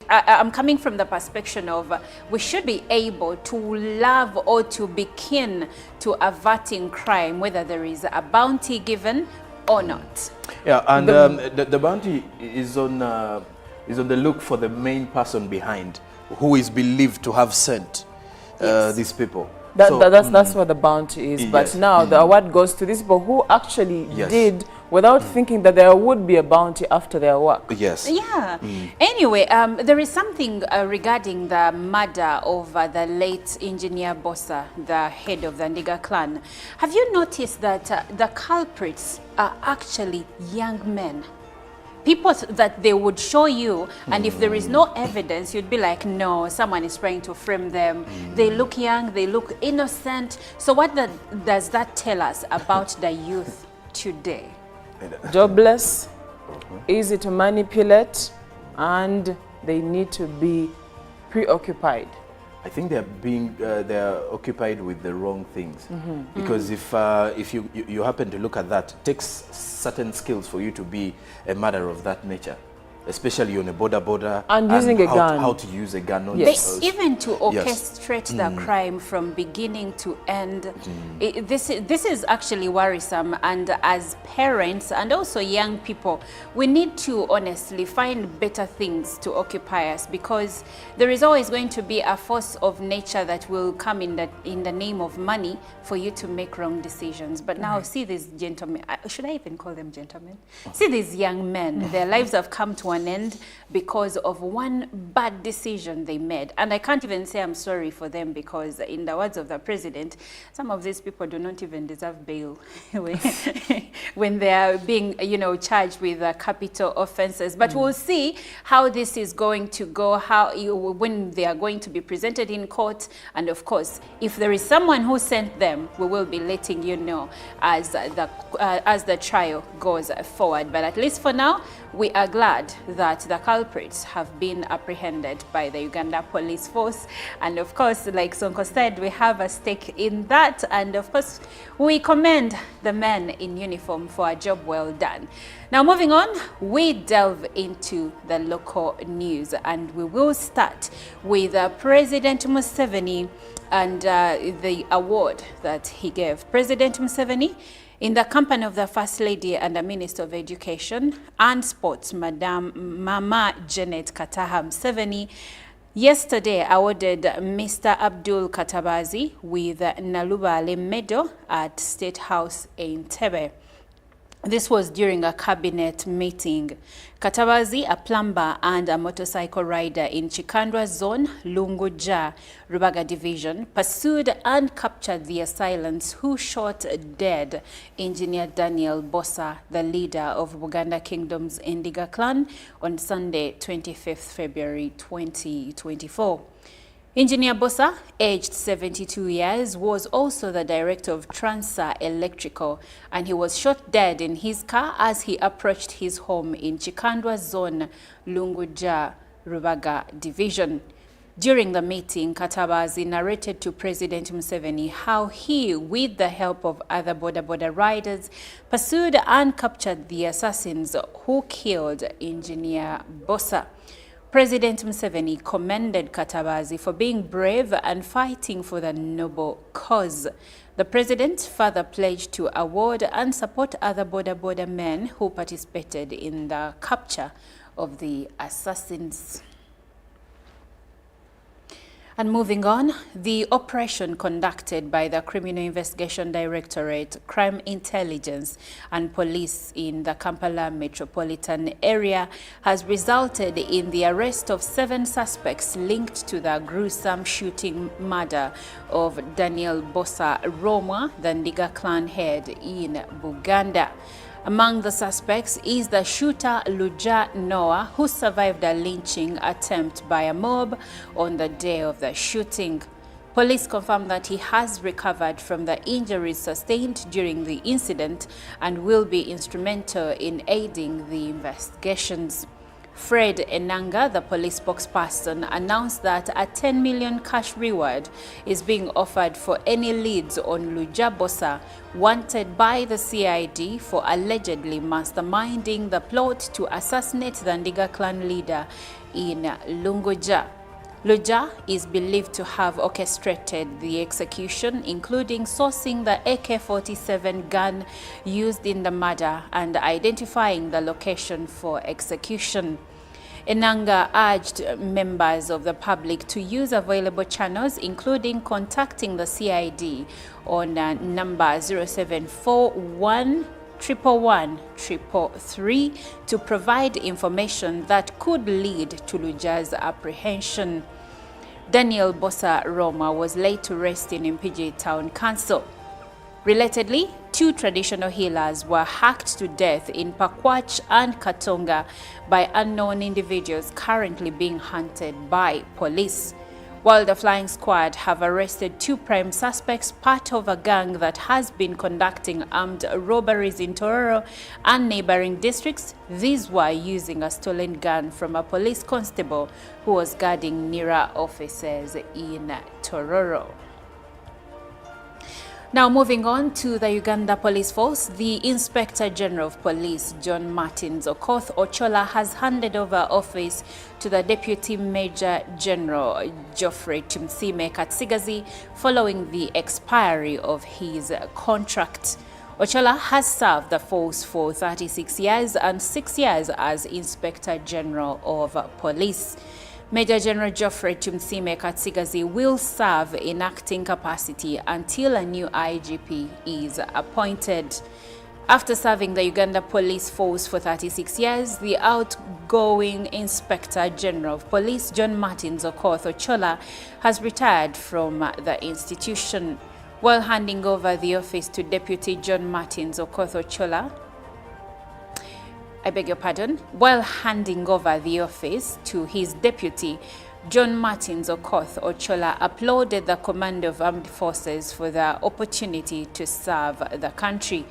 I'm coming from the perspective of we should be able to love or to be keen to averting crime, whether there is a bounty given or not. Yeah, and the bounty is on the look for the main person behind, who is believed to have sent these people. That's what the bounty is. But now the award goes to these people who actually did without thinking that there would be a bounty after their work. Yes. Yeah. Anyway, there is something regarding the murder of the late Engineer Bossa, the head of the Ndiga clan. Have you noticed that the culprits are actually young men? People that they would show you, and if there is no evidence, you'd be like, no, someone is trying to frame them. They look young, they look innocent. So what does that tell us about the youth today? Jobless, easy to manipulate, and they need to be preoccupied. I think they're occupied with the wrong things, because if you happen to look at that, it takes certain skills for you to be a murderer of that nature, especially on a border and using a gun. How to use a gun. Even to orchestrate the crime from beginning to end. This is actually worrisome, and as parents and also young people, we need to honestly find better things to occupy us, because there is always going to be a force of nature that will come in the name of money for you to make wrong decisions. But now see these gentlemen, should I even call them gentlemen? See these young men, their lives have come to an end because of one bad decision they made. And I can't even say I'm sorry for them, because in the words of the president, some of these people do not even deserve bail when they are being, charged with capital offenses. But we'll see how this is going to go, when they are going to be presented in court. And of course, if there is someone who sent them, we will be letting you know as the trial goes forward. But at least for now, we are glad that the culprits have been apprehended by the Uganda police force. And of course, like Sonko said, we have a stake in that. And of course, we commend the men in uniform for a job well done. Now, moving on, we delve into the local news, and we will start with President Museveni and the award that he gave. President Museveni, in the company of the First Lady and the Minister of Education and Sports, Madam Mama Janet Kataha Museveni, yesterday awarded Mr. Abdul Katabazi with Nalubale Medal at State House in Entebbe. This was during a cabinet meeting. Katabazi, a plumber and a motorcycle rider in Chikandwa Zone, Lunguja, Rubaga Division, pursued and captured the assailants who shot dead Engineer Daniel Bossa, the leader of Buganda Kingdom's Ndiga clan, on Sunday, 25th February 2024. Engineer Bossa, aged 72 years, was also the director of Transa Electrical, and he was shot dead in his car as he approached his home in Chikandwa Zone, Lunguja, Rubaga Division. During the meeting, Katabazi narrated to President Museveni how he, with the help of other border riders, pursued and captured the assassins who killed Engineer Bossa. President Museveni commended Katabazi for being brave and fighting for the noble cause. The president further pledged to award and support other border men who participated in the capture of the assassins. And moving on, the operation conducted by the Criminal Investigation Directorate, Crime Intelligence and Police in the Kampala metropolitan area has resulted in the arrest of 7 suspects linked to the gruesome shooting murder of Daniel Bossa Roma, the Ndiga clan head in Buganda. Among the suspects is the shooter Luja Noah, who survived a lynching attempt by a mob on the day of the shooting. Police confirmed that he has recovered from the injuries sustained during the incident and will be instrumental in aiding the investigations. Fred Enanga, the police spokesperson, announced that a 10 million cash reward is being offered for any leads on Luja Bossa, wanted by the CID for allegedly masterminding the plot to assassinate the Ndiga clan leader, in Lunguja. Luja is believed to have orchestrated the execution, including sourcing the AK-47 gun used in the murder and identifying the location for execution. Enanga urged members of the public to use available channels, including contacting the CID on number 0741 111 333 to provide information that could lead to Luja's apprehension. Daniel Bossa Roma was laid to rest in Mpigi Town Council. Relatedly, 2 traditional healers were hacked to death in Pakwach and Katonga by unknown individuals currently being hunted by police. While the flying squad have arrested 2 prime suspects, part of a gang that has been conducting armed robberies in Tororo and neighboring districts, these were using a stolen gun from a police constable who was guarding NIRA officers in Tororo. Now moving on to the Uganda Police Force, the Inspector General of Police, John Martins Okoth Ochola, has handed over office to the Deputy Major General Geoffrey Tumsime Katsigazi following the expiry of his contract. Ochola has served the force for 36 years and 6 years as Inspector General of Police. Major General Geoffrey Tumsime Katsigazi will serve in acting capacity until a new IGP is appointed. After serving the Uganda Police Force for 36 years, the outgoing Inspector General of Police, John Martins Okoth Ochola, has retired from the institution. While handing over the office to Deputy John Martins Okoth Ochola, while handing over the office to his deputy, John Martins Okoth Ochola applauded the Commander of Armed Forces for the opportunity to serve the country.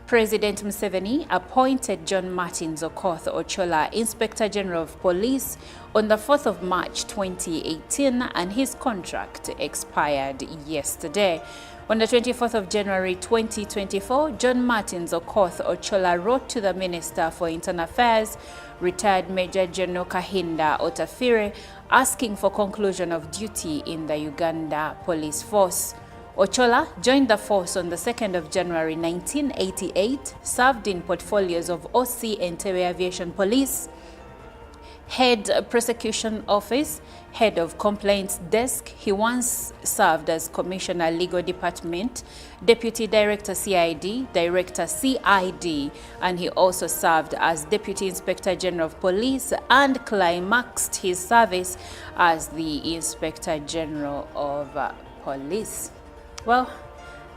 President Museveni appointed John Martins Okoth Ochola Inspector General of Police on the 4th of March 2018, and his contract expired yesterday. On the 24th of January 2024, John Martins Okoth Ochola wrote to the Minister for Internal Affairs, retired Major General Kahinda Otafire, asking for conclusion of duty in the Uganda Police Force. Ochola joined the force on the 2nd of January 1988, served in portfolios of OC Entebbe Aviation Police, Head Prosecution Office, Head of Complaints Desk. He once served as Commissioner Legal Department, Deputy Director CID, Director CID, and he also served as Deputy Inspector General of Police and climaxed his service as the Inspector General of Police. Well,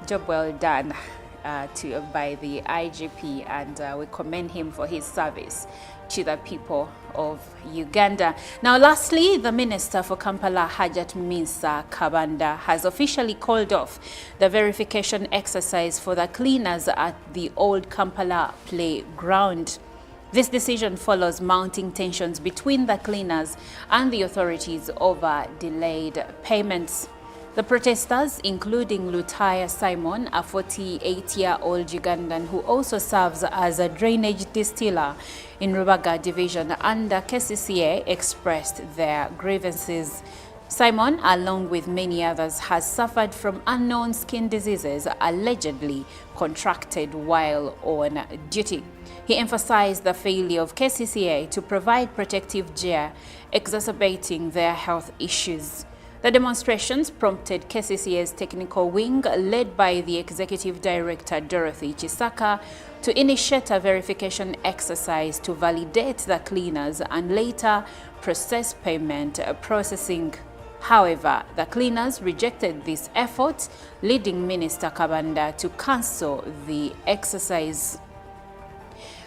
job well done by the IGP, and we commend him for his service to the people of Uganda. Now, lastly, the Minister for Kampala, Hajat Minsa Kabanda, has officially called off the verification exercise for the cleaners at the old Kampala playground. This decision follows mounting tensions between the cleaners and the authorities over delayed payments. The protesters, including Lutaya Simon, a 48-year-old Ugandan who also serves as a drainage distiller in Rubaga Division under KCCA, expressed their grievances. Simon, along with many others, has suffered from unknown skin diseases allegedly contracted while on duty. He emphasized the failure of KCCA to provide protective gear, exacerbating their health issues. The demonstrations prompted KCCA's technical wing, led by the Executive Director Dorothy Chisaka, to initiate a verification exercise to validate the cleaners and later process payment processing. However, the cleaners rejected this effort, leading Minister Kabanda to cancel the exercise.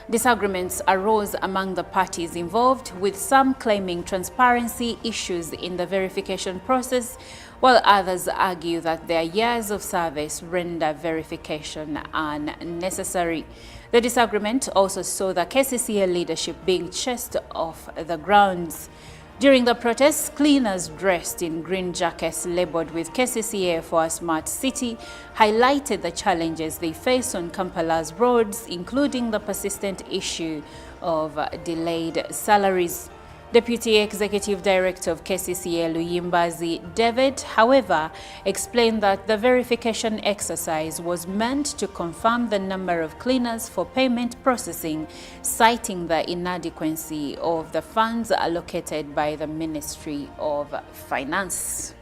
Disagreements arose among the parties involved, with some claiming transparency issues in the verification process, while others argue that their years of service render verification unnecessary. The disagreement also saw the KCCA leadership being chased off the grounds. During the protests, cleaners dressed in green jackets labeled with KCCA for a smart city highlighted the challenges they face on Kampala's roads, including the persistent issue of delayed salaries. Deputy Executive Director of KCCA Luyimbazi David, however, explained that the verification exercise was meant to confirm the number of cleaners for payment processing, citing the inadequacy of the funds allocated by the Ministry of Finance.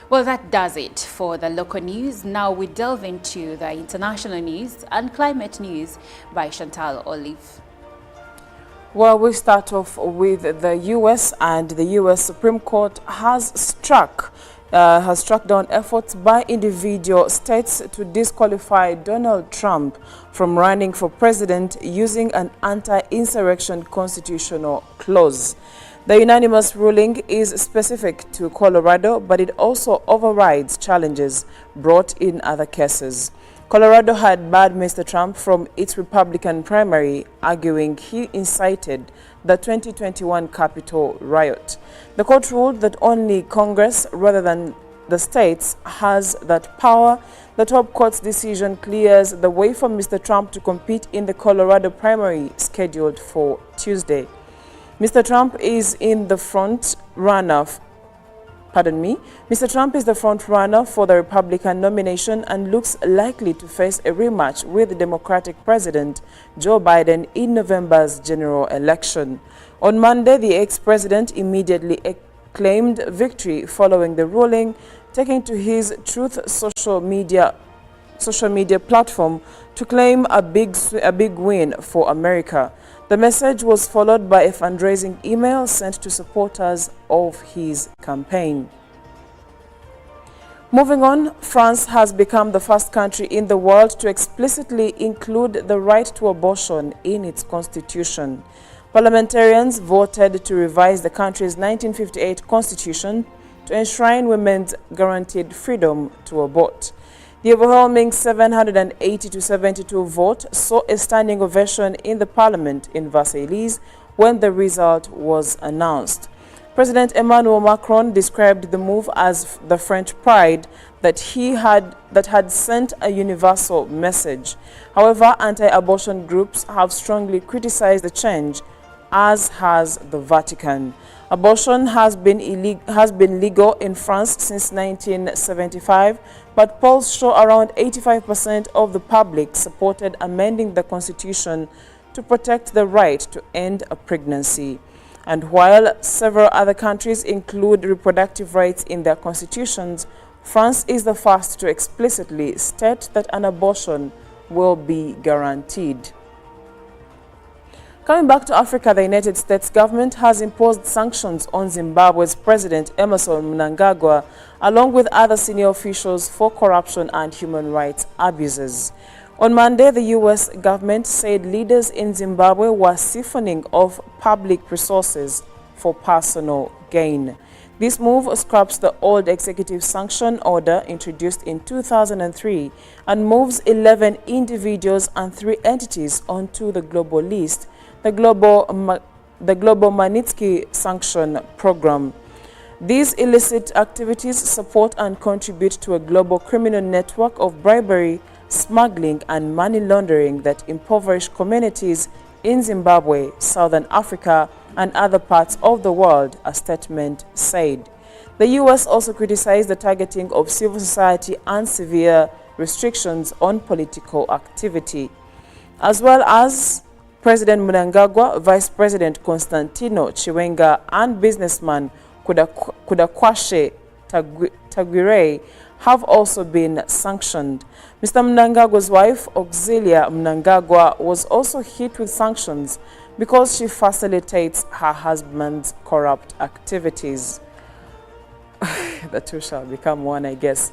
Well, that does it for the local news. Now we delve into the international news and climate news by Chantal Olive. Well, we start off with the U.S. and the U.S. Supreme Court has struck down efforts by individual states to disqualify Donald Trump from running for president using an anti-insurrection constitutional clause. The unanimous ruling is specific to Colorado, but it also overrides challenges brought in other cases. Colorado had barred Mr. Trump from its Republican primary, arguing he incited the 2021 Capitol riot. The court ruled that only Congress, rather than the states, has that power. The top court's decision clears the way for Mr. Trump to compete in the Colorado primary scheduled for Tuesday. Mr. Trump is the front runner for the Republican nomination and looks likely to face a rematch with the Democratic President Joe Biden in November's general election. On Monday, the ex-president immediately claimed victory following the ruling, taking to his Truth social media platform to claim a big win for America. The message was followed by a fundraising email sent to supporters of his campaign. Moving on, France has become the first country in the world to explicitly include the right to abortion in its constitution. Parliamentarians voted to revise the country's 1958 constitution to enshrine women's guaranteed freedom to abort. The overwhelming 780 to 72 vote saw a standing ovation in the parliament in Versailles when the result was announced. President Emmanuel Macron described the move as the French pride that had sent a universal message. However, anti-abortion groups have strongly criticized the change, as has the Vatican. Abortion has been legal in France since 1975, but polls show around 85% of the public supported amending the constitution to protect the right to end a pregnancy. And while several other countries include reproductive rights in their constitutions, France is the first to explicitly state that an abortion will be guaranteed. Coming back to Africa, the United States government has imposed sanctions on Zimbabwe's President Emmerson Mnangagwa, along with other senior officials for corruption and human rights abuses. On Monday, the U.S. government said leaders in Zimbabwe were siphoning off public resources for personal gain. This move scraps the old executive sanction order introduced in 2003 and moves 11 individuals and 3 entities onto the global list, the Global Magnitsky Sanction Program. These illicit activities support and contribute to a global criminal network of bribery, smuggling, and money laundering that impoverish communities in Zimbabwe, Southern Africa, and other parts of the world, a statement said. The U.S. also criticized the targeting of civil society and severe restrictions on political activity, as well as President Mnangagwa, Vice President Constantino Chiwenga, and businessman Kudakwashe Tagwire have also been sanctioned. Mr. Mnangagwa's wife, Auxilia Mnangagwa, was also hit with sanctions because she facilitates her husband's corrupt activities. The two shall become one, I guess.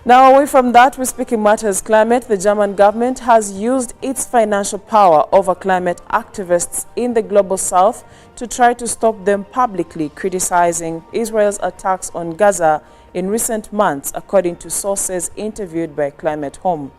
Now, away from that, we speak in matters climate. The German government has used its financial power over climate activists in the global south to try to stop them publicly criticizing Israel's attacks on Gaza in recent months, according to sources interviewed by Climate Home.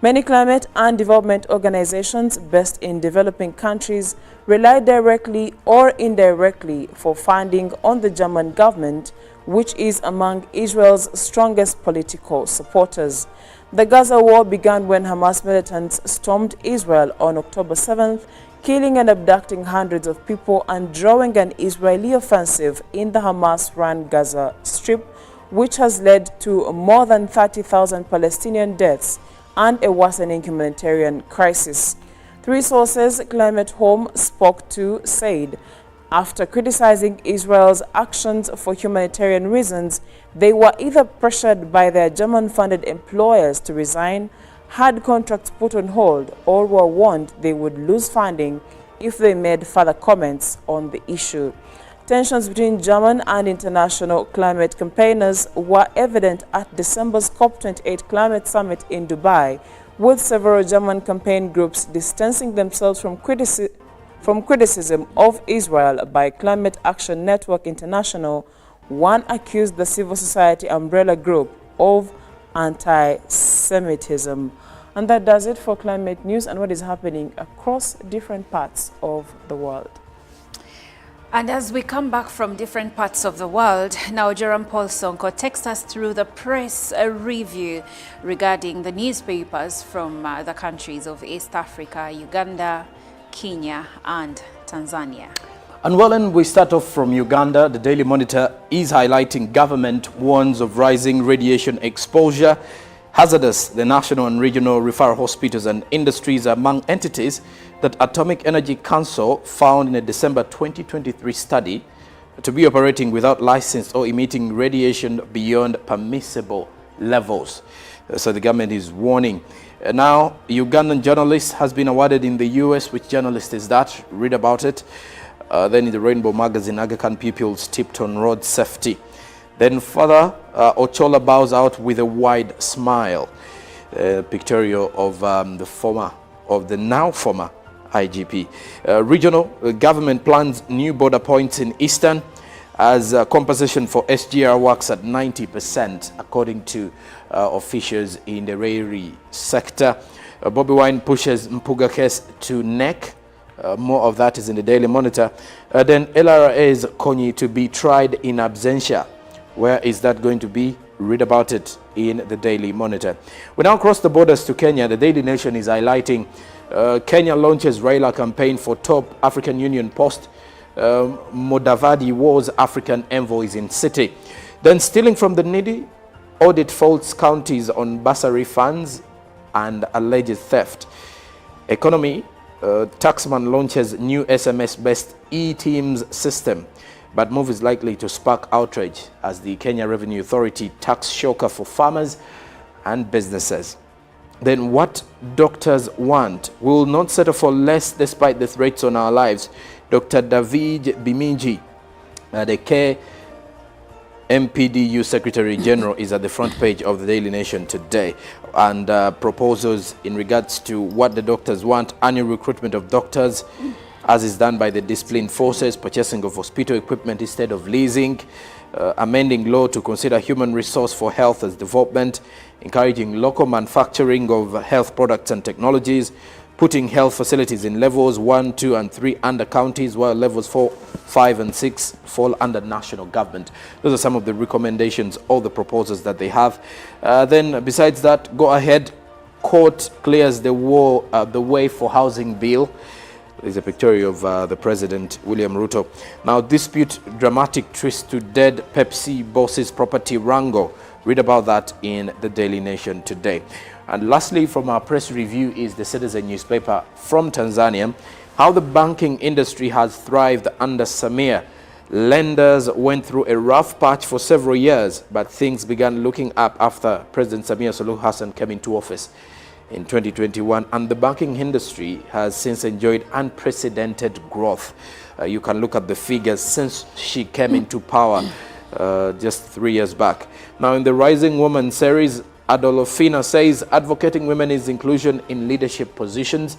Many climate and development organizations based in developing countries rely directly or indirectly for funding on the German government, which is among Israel's strongest political supporters. The Gaza war began when Hamas militants stormed Israel on October 7th killing and abducting hundreds of people and drawing an Israeli offensive in the Hamas-run Gaza Strip, which has led to more than 30,000 Palestinian deaths and a worsening humanitarian crisis. Three sources Climate Home spoke to said, after criticizing Israel's actions for humanitarian reasons, they were either pressured by their German-funded employers to resign, had contracts put on hold, or were warned they would lose funding if they made further comments on the issue. Tensions between German and international climate campaigners were evident at December's COP28 climate summit in Dubai, with several German campaign groups distancing themselves from criticism of Israel by Climate Action Network International. One accused the civil society umbrella group of anti-Semitism. And that does it for climate news and what is happening across different parts of the world. And as we come back from different parts of the world, now Jerome Paul Sonko takes us through the press review regarding the newspapers from the countries of East Africa, Uganda, Kenya and Tanzania. And well, and we start off from Uganda. The Daily Monitor is highlighting government warns of rising radiation exposure. Hazardous, the national and regional referral hospitals and industries are among entities that Atomic Energy Council found in a December 2023 study to be operating without license or emitting radiation beyond permissible levels. So the government is warning. Now, Ugandan journalist has been awarded in the US. Which journalist is that? Read about it. Then in the Rainbow magazine, Aga Khan pupils tipped on road safety. Then further, Ochola bows out with a wide smile. Pictorial of the now former IGP. Regional government plans new border points in Eastern as compensation for SGR works at 90%, according to officials in the railway sector. Bobby Wine pushes Mpuga case to neck. More of that is in the Daily Monitor. Then LRA's Konyi to be tried in absentia. Where is that going to be? Read about it in the Daily Monitor. We now cross the borders to Kenya. The Daily Nation is highlighting Kenya launches Raila campaign for top African Union post. Modavadi wars African envoys in city. Then stealing from the needy, audit faults counties on bursary funds and alleged theft. Economy, taxman launches new SMS-based e-teams system, but move is likely to spark outrage as the Kenya Revenue Authority tax shocker for farmers and businesses. Then what doctors want will not settle for less despite the threats on our lives. Dr. David Biminji, the KMPDU Secretary General, is at the front page of the Daily Nation today, and proposals in regards to what the doctors want: annual recruitment of doctors, as is done by the disciplined forces, purchasing of hospital equipment instead of leasing, amending law to consider human resource for health as development, encouraging local manufacturing of health products and technologies, putting health facilities in levels 1, 2, and 3 under counties, while levels 4, 5, and 6 fall under national government. Those are some of the recommendations, all the proposals that they have. Then besides that, go ahead, court clears the way for housing bill. There's a picture of the President, William Ruto. Now, dispute dramatic twist to dead Pepsi boss's property wrangle. Read about that in the Daily Nation today. And lastly, from our press review is the Citizen newspaper from Tanzania. How the banking industry has thrived under Samia. Lenders went through a rough patch for several years, but things began looking up after President Samia Suluhu Hassan came into office in 2021, and the banking industry has since enjoyed unprecedented growth. You can look at the figures since she came into power just 3 years back. Now, in the Rising Woman series, Adolfina says advocating women's inclusion in leadership positions.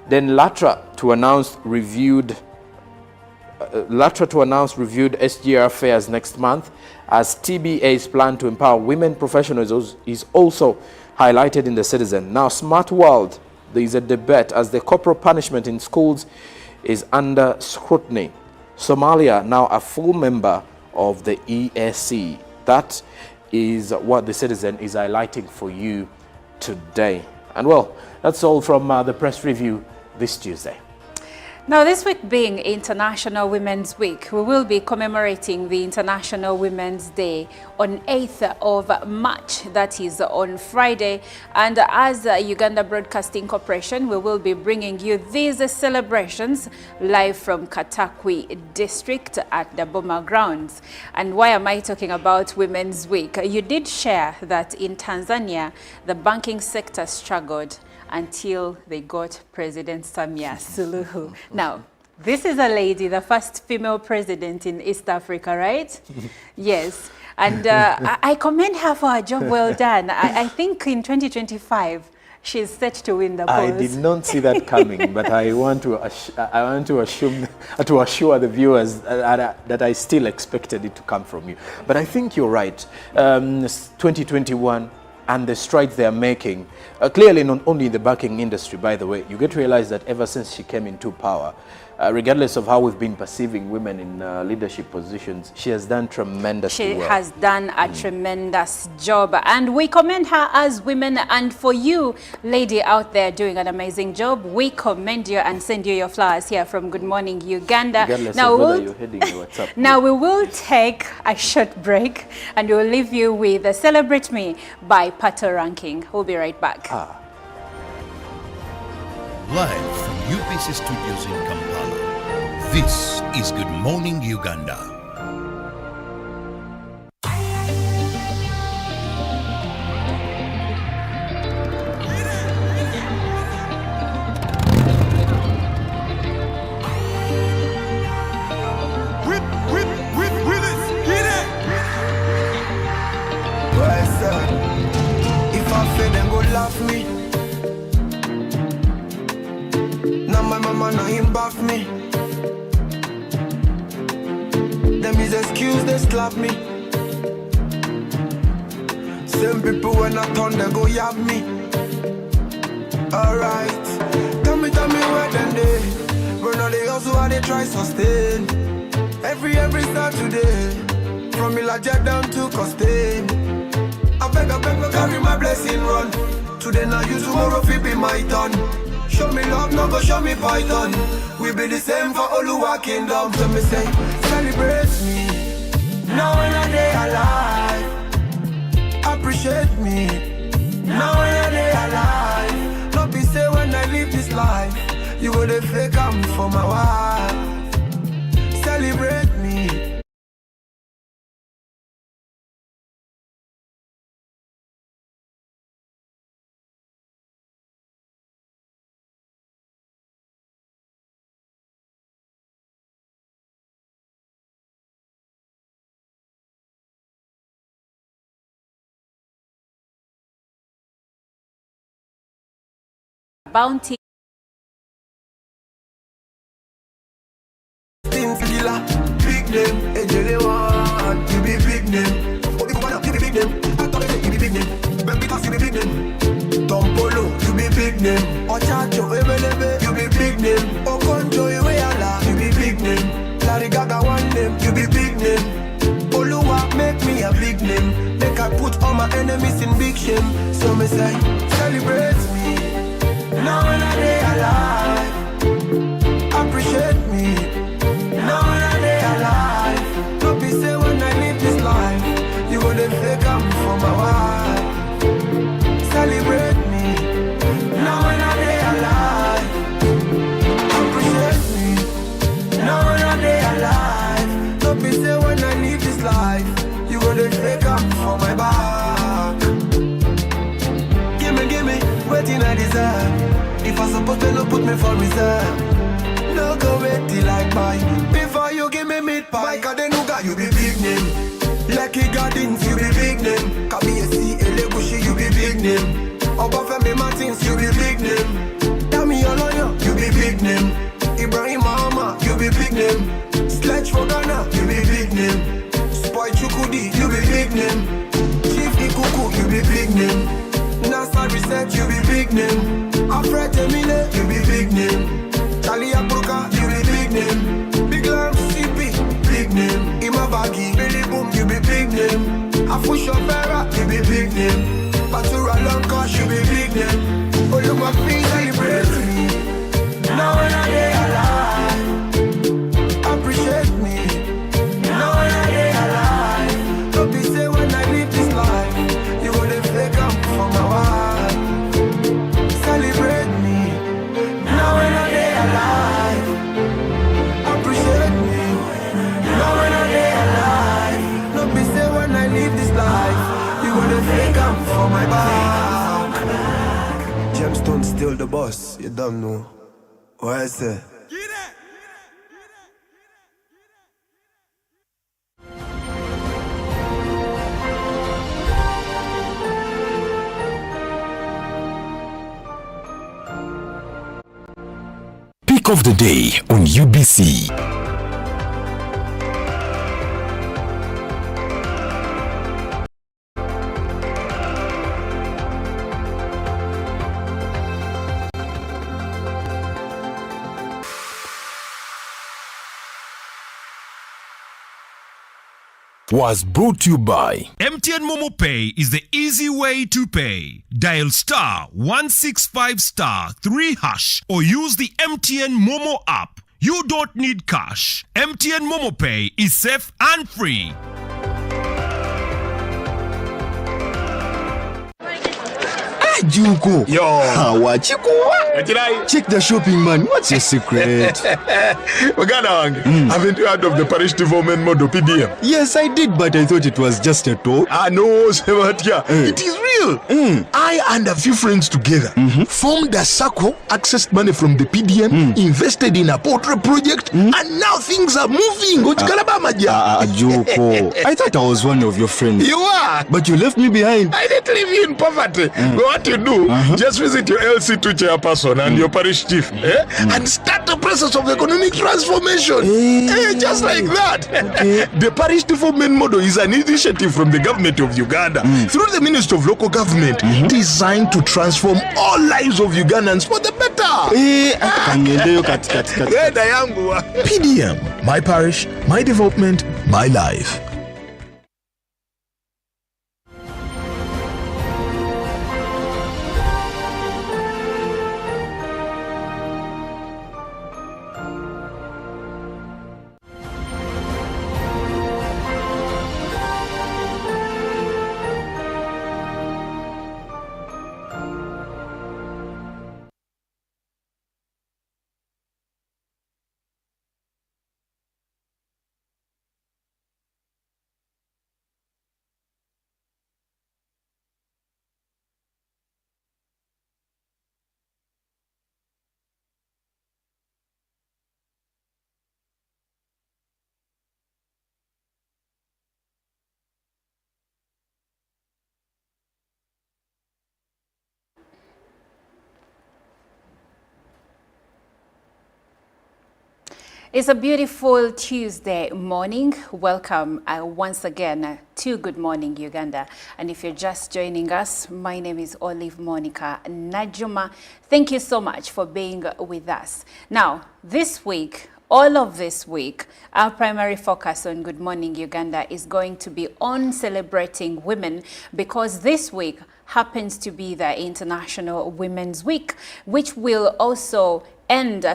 Then LATRA to announce reviewed SGR fares next month, as TBA's plan to empower women professionals is also highlighted in the Citizen. Now, Smart World, there is a debate as the corporal punishment in schools is under scrutiny. Somalia now a full member of the EAC. That is what the Citizen is highlighting for you today. And well, that's all from the press review this Tuesday. Now, this week being International Women's Week, we will be commemorating the International Women's Day on 8th of March, that is on Friday. And as Uganda Broadcasting Corporation, we will be bringing you these celebrations live from Katakwi District at the Boma Grounds. And why am I talking about Women's Week? You did share that in Tanzania, the banking sector struggled until they got President Samia Suluhu. Now, this is a lady, the first female president in East Africa, right? Yes. And I commend her for a job well done. I think in 2025, she's set to win the polls. I did not see that coming, but I want to assure the viewers that I still expected it to come from you. But I think you're right. 2021 and the strides they are making, clearly not only in the banking industry, by the way, you get to realize that ever since she came into power, regardless of how we've been perceiving women in leadership positions, she has done tremendously well. She has done a tremendous job, and we commend her as women. And for you, lady out there doing an amazing job, we commend you and send you your flowers here from Good Morning Uganda. Regardless of whether you're heading or WhatsApp. Now we will take a short break, and we'll leave you with Celebrate Me by Pato Ranking. We'll be right back. Live from UPC Studios in Kampala, this is Good Morning Uganda. If I fail, then go laugh me. Now my mama now him bath me. Them is excuse they slap me. Same people when I turn they go yab me. Alright, tell me where then they. But now they also how they try sustain. Every Saturday, from Ilaja down to Costain. I beg, no carry my blessing run. Today now you, tomorrow fi be my turn. Show me love, no go show me python. We be the same for Oluwa Kingdom. So me say, celebrate me. Now when I day alive, appreciate me. Now when I day alive, not be say when I live this life, you go the fake I'm for my wife. Celebrate me. Bounty. Big name, Ejele one, you be big name. Oh, you be big name. I thought you be big name. Bebitas, you be big name. Tompolo, you be big name. Ochacho, Ebelebe, you be big name. Okonjo, Iweala, you be big name. Larry Gaga, one name, you be big name. Oluwa, make me a big name. Make I put all my enemies in big shame. So me say, celebrate me. Now when I day alive, appreciate me. Now when I day alive, don't be say when I live this life, you gonna fake I'm for my wife. Celebrate me. Now when I day alive, appreciate me. Now when I day alive, don't be say when I live this life, you gonna fake I'm for my back. Give me, waiting I deserve. If I supposed to no put me for reserve, no go wait till I buy. Before you give me meat pie, Kadenuga, you be big name. Lucky Gardens, you be big name. Kabiesi, Elegushi, you be big name. Obafemi Martins, you be big name. Dami Oloyo, you be big name. Ibrahim Mahama, you be big name. Sledge for Ghana, you be big name. Spoy Chukudi, you be big name. Chief Ikuku, you be big name. NASA Research, you be big name. Alfred Emile, you be big name. Charlie Abruka, you be big name. Big Lam CP, big name. Imabagi, Billy Boom, you be big name. Afusho Vera, you be big name. Patura Lankosh, you be big name. Olumwa P, celebrate me. Now when I day alive, still the boss, you don't know. What I say? Pick of the day on UBC. Was brought to you by MTN Momo Pay is the easy way to pay. Dial star 165 star 3 hash or use the MTN Momo app. You don't need cash. MTN Momo Pay is safe and free. Juko. Yo. Wachiko. Check the shopping, man. What's your secret? Uganda, haven't you heard of the parish development model PDM? Yes, I did, but I thought it was just a talk. No, Sebatia. It is real. I and a few friends together formed a circle, accessed money from the PDM, invested in a portrait project, and now things are moving. Juko. I thought I was one of your friends. You are. But you left me behind. I didn't leave you in poverty. What you do, just visit your LC2 chairperson and your parish chief and start the process of economic transformation. Just like that. The parish development model is an initiative from the government of Uganda through the Ministry of Local Government designed to transform all lives of Ugandans for the better. PDM, my parish, my development, my life. It's a beautiful Tuesday morning. Welcome once again to Good Morning Uganda. And if you're just joining us, my name is Olive Monica Najuma. Thank you so much for being with us. Now, this week, all of this week, our primary focus on Good Morning Uganda is going to be on celebrating women, because this week happens to be the International Women's Week, which will also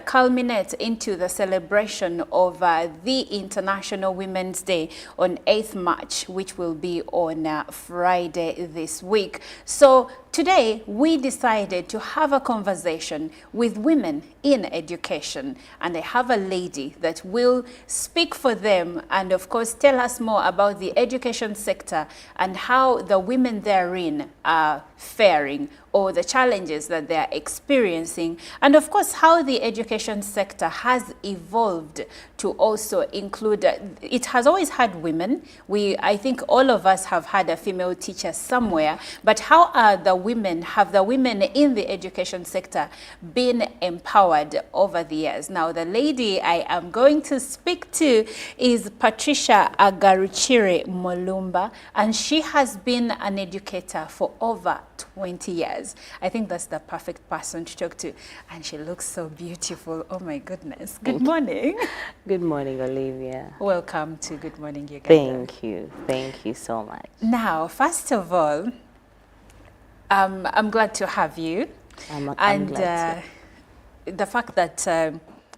culminate into the celebration of the International Women's Day on 8th March, which will be on Friday this week. So today we decided to have a conversation with women in education, and I have a lady that will speak for them and of course tell us more about the education sector and how the women therein are faring, or the challenges that they are experiencing, and of course how the education sector has evolved to also include, it has always had women. I think all of us have had a female teacher somewhere, but how are the women, have the women in the education sector been empowered over the years? Now, the lady I am going to speak to is Patricia Agaruchire Molumba, and she has been an educator for over 20 years. I think that's the perfect person to talk to. And she looks so beautiful. Oh my goodness. Good morning. Good morning, Olivia. Welcome to Good Morning Uganda. Thank you. Thank you so much. Now, first of all, I'm glad to have you. I'm glad to. The fact that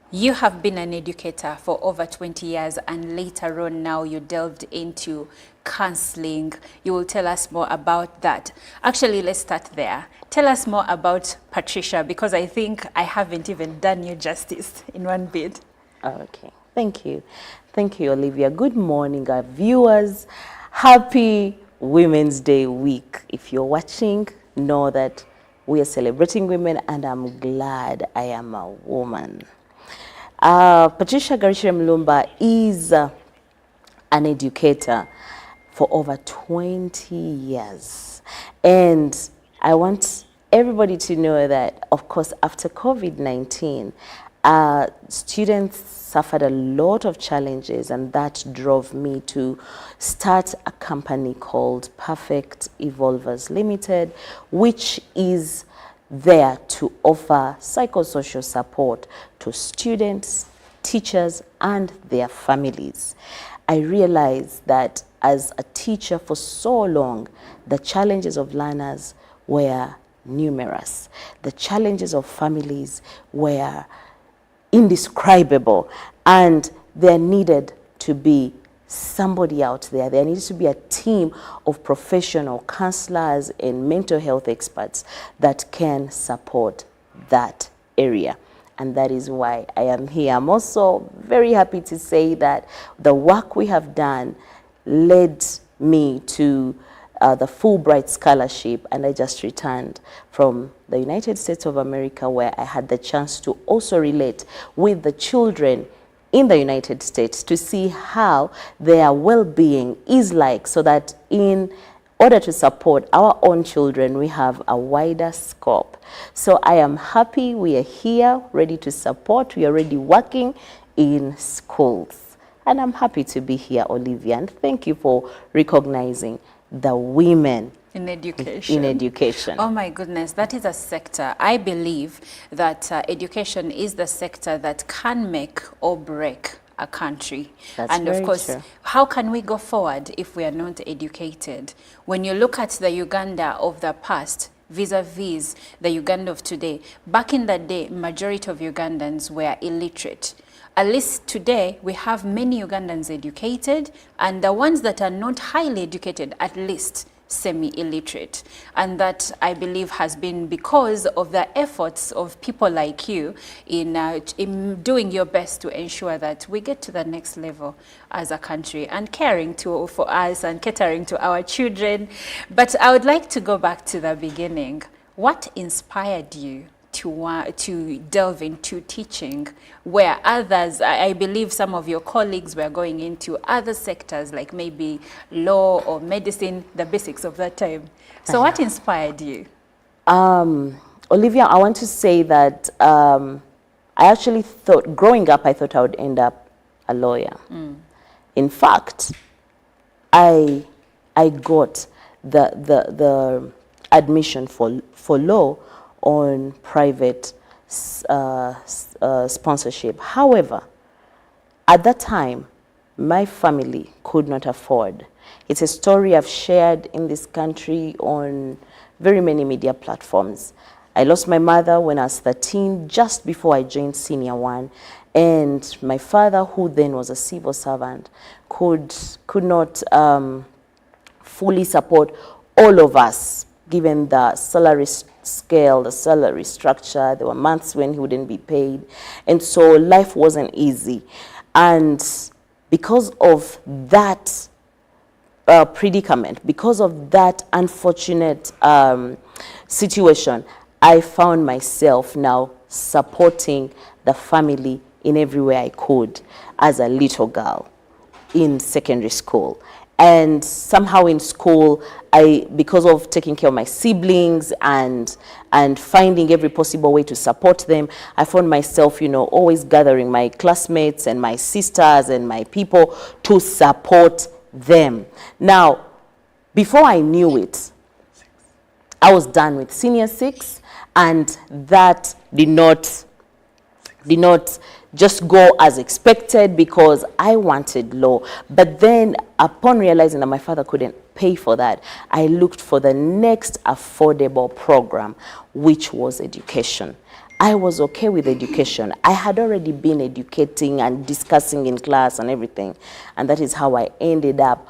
you have been an educator for over 20 years, and later on now you delved into counseling. You will tell us more about that. Actually, let's start there. Tell us more about Patricia, because I think I haven't even done you justice in one bit. Okay. Thank you. Thank you, Olivia. Good morning, our viewers. Happy Women's Day week. If you're watching, know that We are celebrating women, and I'm glad I am a woman. Patricia Garishire Mlumba is an educator for over 20 years. And I want everybody to know that, of course, after COVID-19, students suffered a lot of challenges, and that drove me to start a company called Perfect Evolvers Limited, which is there to offer psychosocial support to students, teachers, and their families. I realized that as a teacher for so long, the challenges of learners were numerous. The challenges of families were indescribable, and there needed to be somebody out there. There needs to be a team of professional counselors and mental health experts that can support that area. And that is why I am here. I'm also very happy to say that the work we have done led me to the Fulbright Scholarship, and I just returned from the United States of America, where I had the chance to also relate with the children in the United States to see how their well-being is like, so that in order to support our own children, we have a wider scope. So I am happy we are here, ready to support. We are already working in schools. And I'm happy to be here, Olivia, and thank you for recognizing the women in education. In education. Oh my goodness, that is a sector. I believe that education is the sector that can make or break a country. That's and of very course, true. how can we go forward if we are not educated? When you look at the Uganda of the past vis-a-vis the Uganda of today, back in the day, majority of Ugandans were illiterate. At least today, we have many Ugandans educated, and the ones that are not highly educated, at least semi-illiterate. And that, I believe, has been because of the efforts of people like you in doing your best to ensure that we get to the next level as a country and caring for us and catering to our children. But I would like to go back to the beginning. What inspired you to delve into teaching, where others, I believe some of your colleagues were going into other sectors like maybe law or medicine, the basics of that time. So what inspired you? Olivia, I want to say that I actually thought, growing up, I thought I would end up a lawyer. In fact, I got the admission for law on private sponsorship. However, at that time, my family could not afford. It's a story I've shared in this country on very many media platforms. I lost my mother when I was 13, just before I joined Senior 1. And my father, who then was a civil servant, could not fully support all of us, given the salary scale, the salary structure. There were months when he wouldn't be paid. And so life wasn't easy. And because of that predicament, because of that unfortunate situation, I found myself now supporting the family in every way I could as a little girl in secondary school. And somehow in school, because of taking care of my siblings and finding every possible way to support them, I found myself, always gathering my classmates and my sisters and my people to support them. Now, before I knew it, I was done with Senior 6, and that did not just go as expected because I wanted law. But then upon realizing that my father couldn't pay for that, I looked for the next affordable program, which was education. I was okay with education. I had already been educating and discussing in class and everything. And that is how I ended up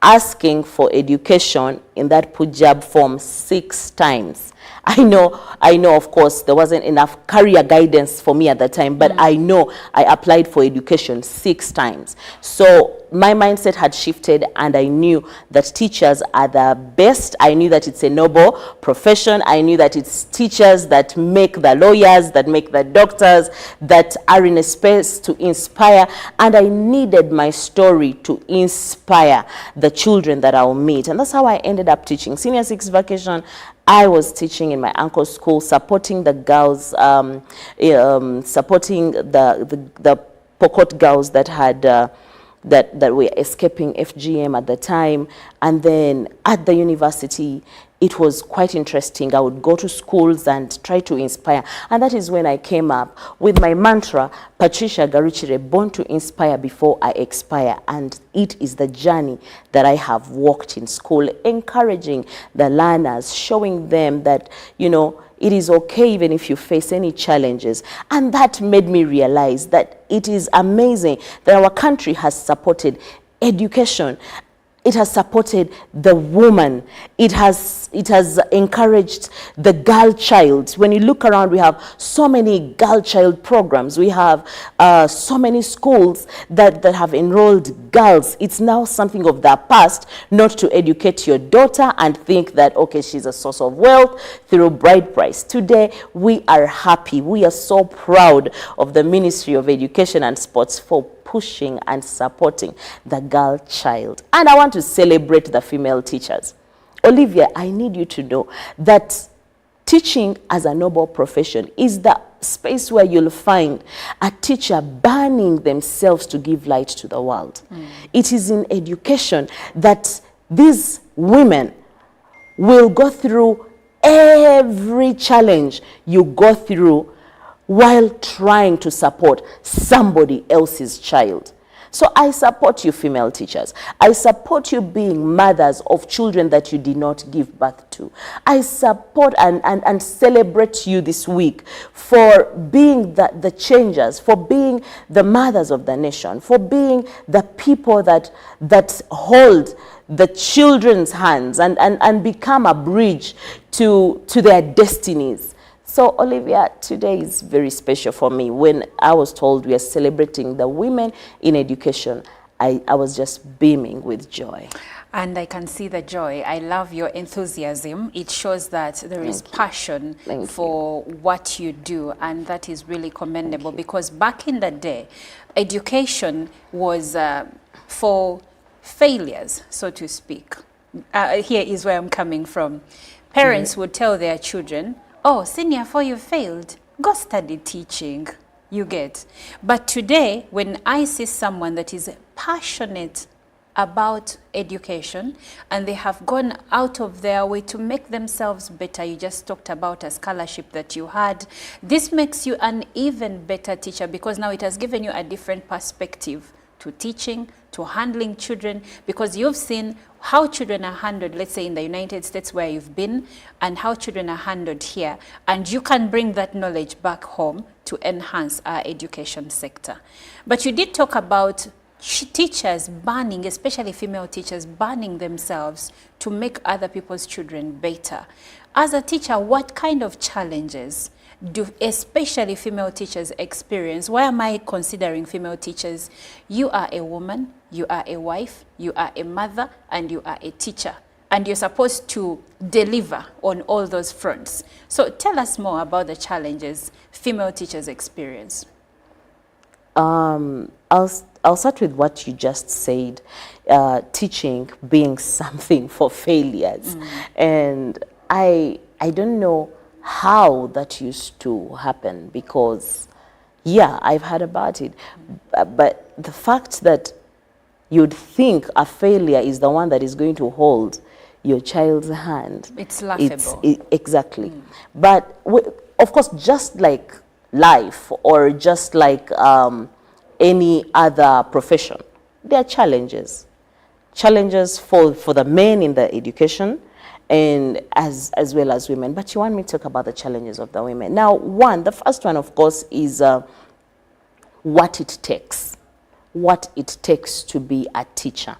asking for education in that Punjab form 6 times. I know, of course, there wasn't enough career guidance for me at the time, but I know I applied for education 6 times. So my mindset had shifted, and I knew that teachers are the best. I knew that it's a noble profession. I knew that it's teachers that make the lawyers, that make the doctors, that are in a space to inspire. And I needed my story to inspire the children that I'll meet. And that's how I ended up teaching. Senior 6 vacation, I was teaching in my uncle's school, supporting the girls, supporting the Pokot girls that had that were escaping FGM at the time. And then at the university, it was quite interesting. I would go to schools and try to inspire. And that is when I came up with my mantra, Patricia Garuchire, born to inspire before I expire. And it is the journey that I have walked in school, encouraging the learners, showing them that, you know, it is okay even if you face any challenges. And that made me realize that it is amazing that our country has supported education. It has supported the woman. It has encouraged the girl child. When you look around, we have so many girl child programs. We have so many schools that have enrolled girls. It's now something of the past not to educate your daughter and think that, okay, she's a source of wealth through bride price. Today, we are happy. We are so proud of the Ministry of Education and Sports for pushing and supporting the girl child. And I want to celebrate the female teachers. Olivia, I need you to know that teaching as a noble profession is the space where you'll find a teacher burning themselves to give light to the world. It is in education that these women will go through every challenge you go through while trying to support somebody else's child. So I support you, female teachers. I support you being mothers of children that you did not give birth to. I support and celebrate you this week for being the changers, for being the mothers of the nation, for being the people that hold the children's hands and become a bridge to their destinies. So, Olivia, today is very special for me. When I was told we are celebrating the women in education, I was just beaming with joy. And I can see the joy. I love your enthusiasm. It shows that there is passion for what you do, and that is really commendable, because back in the day, education was for failures, so to speak. Here is where I'm coming from. Parents would tell their children, oh, senior 4, you failed. Go study teaching. You get. But today, when I see someone that is passionate about education and they have gone out of their way to make themselves better, you just talked about a scholarship that you had. This makes you an even better teacher, because now it has given you a different perspective to teaching, to handling children, because you've seen how children are handled, let's say in the United States where you've been, and how children are handled here. And you can bring that knowledge back home to enhance our education sector. But you did talk about teachers burning, especially female teachers, burning themselves to make other people's children better. As a teacher, what kind of challenges do especially female teachers experience? Why am I considering female teachers? You are a woman, you are a wife, you are a mother, and you are a teacher. And you're supposed to deliver on all those fronts. So tell us more about the challenges female teachers experience. I'll start with what you just said, teaching being something for failures. And I don't know how that used to happen, because yeah, I've heard about it, but the fact that you'd think a failure is the one that is going to hold your child's hand, it's laughable. Exactly. But of course, just like life, or just like any other profession, there are challenges for the men in the education, and as well as women. But you want me to talk about the challenges of the women. Now, the first one, of course, is what it takes to be a teacher.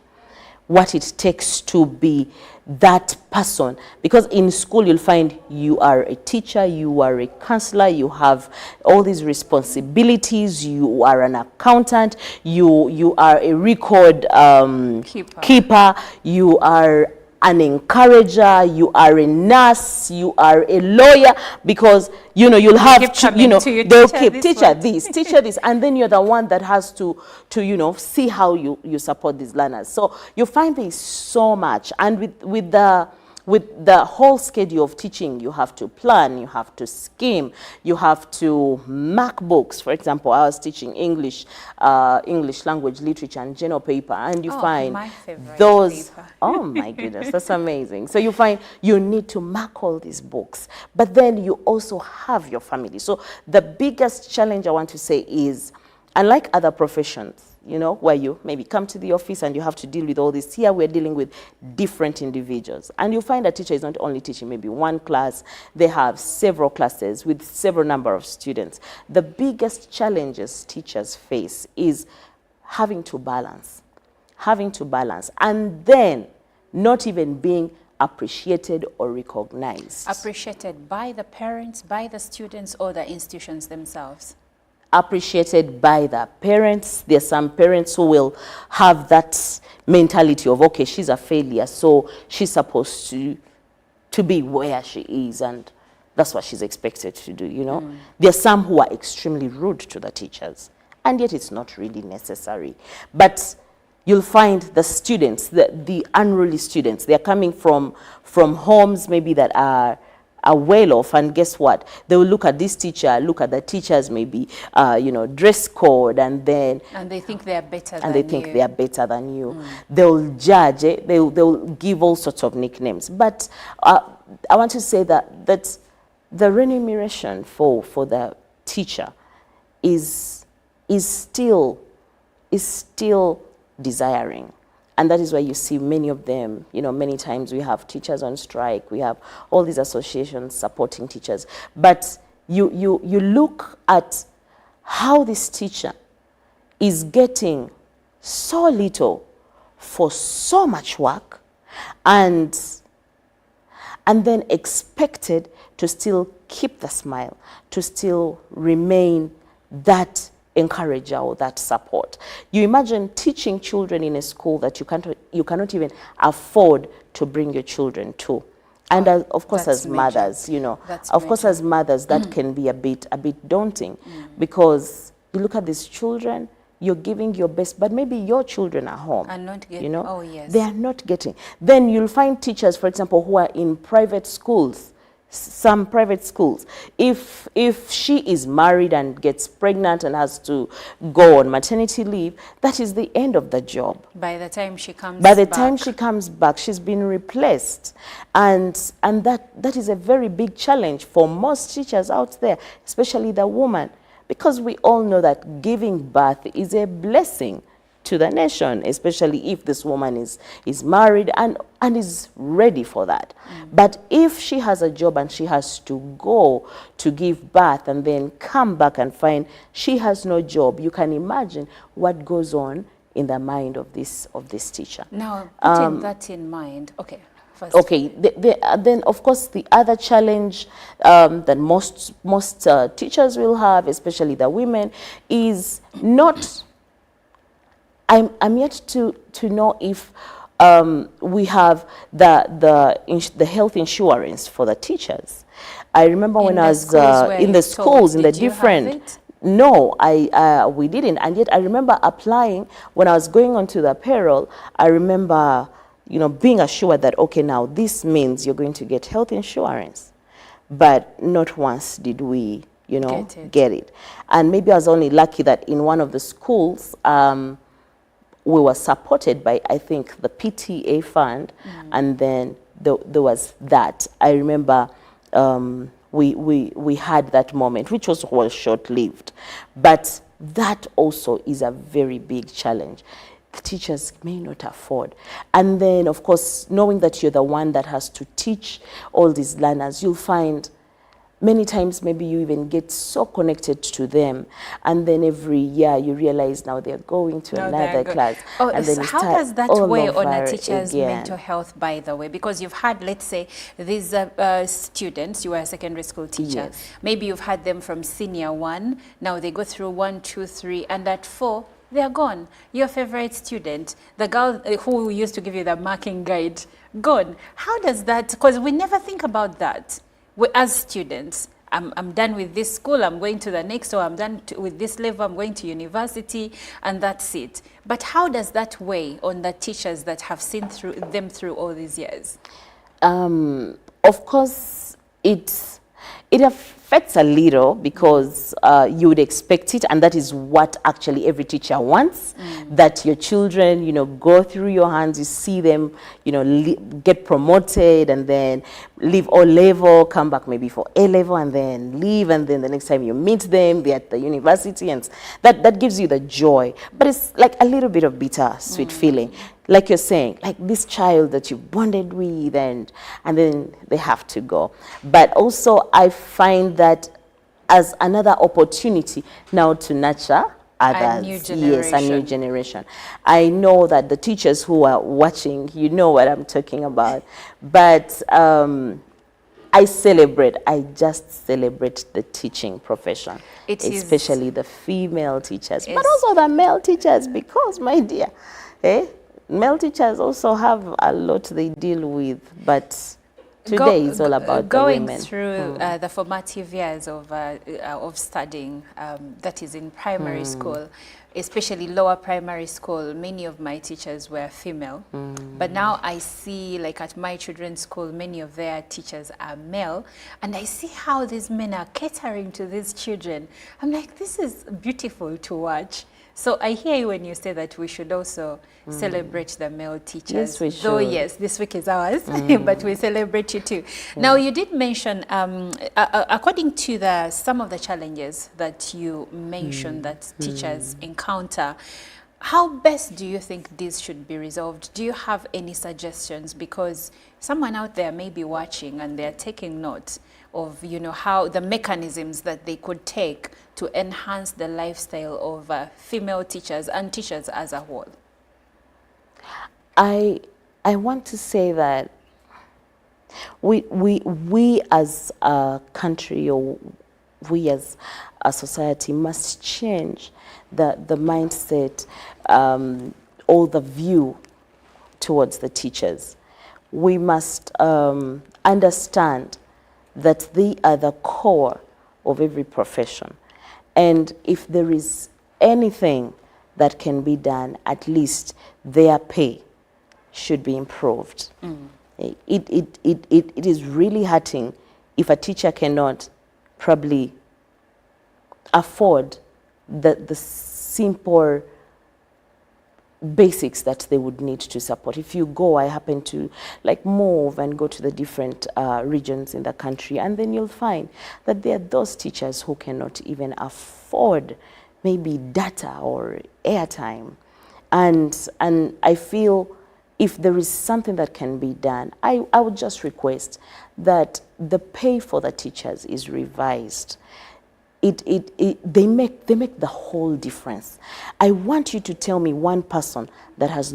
what it takes to be that person. Because in school you'll find you are a teacher, you are a counselor, you have all these responsibilities, you are an accountant, you are a record keeper, you are an encourager, you are a nurse, you are a lawyer, because you'll have they'll keep teacher this, and then you're the one that has to see how you support these learners. So you find there's so much, and with the whole schedule of teaching, you have to plan, you have to scheme, you have to mark books. For example, I was teaching English language, literature, and general paper, and you find my favorite those paper. Oh my goodness, that's amazing. So you find you need to mark all these books, but then you also have your family. So the biggest challenge I want to say is, unlike other professions, where you maybe come to the office and you have to deal with all this, here we're dealing with different individuals. And you find a teacher is not only teaching maybe one class, they have several classes with several number of students. The biggest challenges teachers face is having to balance, and then not even being appreciated or recognized. Appreciated by the parents, by the students, or the institutions themselves? Appreciated by the parents. There's some parents who will have that mentality of, okay, she's a failure, so she's supposed to be where she is, and that's what she's expected to do, There are some who are extremely rude to the teachers, and yet it's not really necessary. But you'll find the students, the unruly students, they're coming from homes maybe that are well off, and guess what? They will look at this teacher, look at the teachers maybe, dress code, and they think they are better than you. They'll judge, they'll give all sorts of nicknames. But I want to say that the remuneration for the teacher is still desiring. And that is why you see many of them, many times we have teachers on strike, we have all these associations supporting teachers. But you look at how this teacher is getting so little for so much work, and then expected to still keep the smile, to still remain that encourager or that support. You imagine teaching children in a school that you cannot even afford to bring your children to. And of course, as mothers, as mothers, that can be a bit daunting, because you look at these children, you're giving your best, but maybe your children are home. And not getting, oh yes. They are not getting. Then you'll find teachers, for example, who are in private schools, some private schools. If she is married and gets pregnant and has to go on maternity leave, that is the end of the job. By the time she comes back, she's been replaced. And that is a very big challenge for most teachers out there, especially the woman, because we all know that giving birth is a blessing to the nation, especially if this woman is married and is ready for that. But if she has a job and she has to go to give birth and then come back and find she has no job, you can imagine what goes on in the mind of this teacher. Now, putting that in mind, okay. First. Okay, then of course the other challenge that most teachers will have, especially the women, is not. I'm yet to know if we have the health insurance for the teachers. I remember when I was in the schools, in the different. No, we didn't, and yet I remember applying when I was going onto the payroll. I remember, being assured that okay, now this means you're going to get health insurance, but not once did we, get it. And maybe I was only lucky that in one of the schools. We were supported by, I think, the PTA fund, and then there was that. I remember we had that moment, which was short-lived. But that also is a very big challenge. The teachers may not afford. And then, of course, knowing that you're the one that has to teach all these learners, you'll find many times maybe you even get so connected to them, and then every year you realize now they're going to another class. Oh, and then so you how start does that all weigh on a over teacher's again. mental health, by the way? Because you've had, let's say, these students, you were a secondary school teacher. Yes. Maybe you've had them from senior 1, now they go through 1, 2, 3, and at 4, they're gone. Your favorite student, the girl who used to give you the marking guide, gone. How does that, because we never think about that. As students, I'm done with this school, I'm going to the next, or I'm done with this level, I'm going to university, and that's it. But how does that weigh on the teachers that have seen them through all these years? Of course, it affects a little, because you would expect it, and that is what actually every teacher wants, that your children, go through your hands, you see them, get promoted, and then leave O level, come back maybe for A level, and then leave, and then the next time you meet them, they're at the university, and that gives you the joy. But it's like a little bit of bitter-sweet feeling. Like you're saying, like this child that you bonded with, and then they have to go. But also I find that as another opportunity now to nurture others. A new generation. Yes, a new generation. I know that the teachers who are watching, you know what I'm talking about. But I just celebrate the teaching profession, especially the female teachers, but also the male teachers, because, my dear, male teachers also have a lot they deal with, but today is all about going the women. Through the formative years of studying, that is in primary school, especially lower primary school. Many of my teachers were female, but now I see, like at my children's school, many of their teachers are male, and I see how these men are catering to these children. I'm like, this is beautiful to watch. So I hear you when you say that we should also celebrate the male teachers. Yes, we should. Though, yes, this week is ours, but we celebrate you too. Now, you did mention, according to some of the challenges that you mentioned that teachers encounter, how best do you think this should be resolved? Do you have any suggestions? Because someone out there may be watching and they're taking note of, how the mechanisms that they could take to enhance the lifestyle of female teachers and teachers as a whole. I want to say that we as a country, or we as a society, must change the mindset or the view towards the teachers. We must understand that they are the core of every profession. And if there is anything that can be done, at least their pay should be improved. It is really hurting if a teacher cannot probably afford the simple basics that they would need to support. If you go, I happen to move and go to the different regions in the country, and then you'll find that there are those teachers who cannot even afford maybe data or airtime. And I feel if there is something that can be done, I would just request that the pay for the teachers is revised. They make the whole difference. I want you to tell me one person that has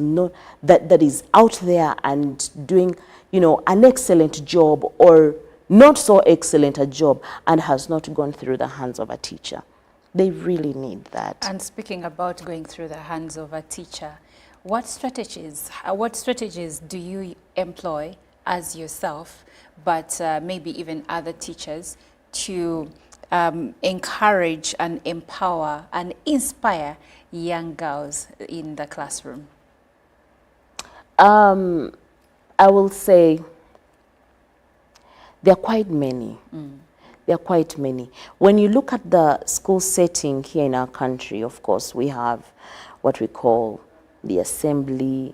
that is out there and doing, an excellent job or not so excellent a job and has not gone through the hands of a teacher. They really need that. And speaking about going through the hands of a teacher, what strategies do you employ as yourself, but maybe even other teachers, to encourage and empower and inspire young girls in the classroom? I will say there are quite many. There are quite many. When you look at the school setting here in our country, of course, we have what we call the assembly,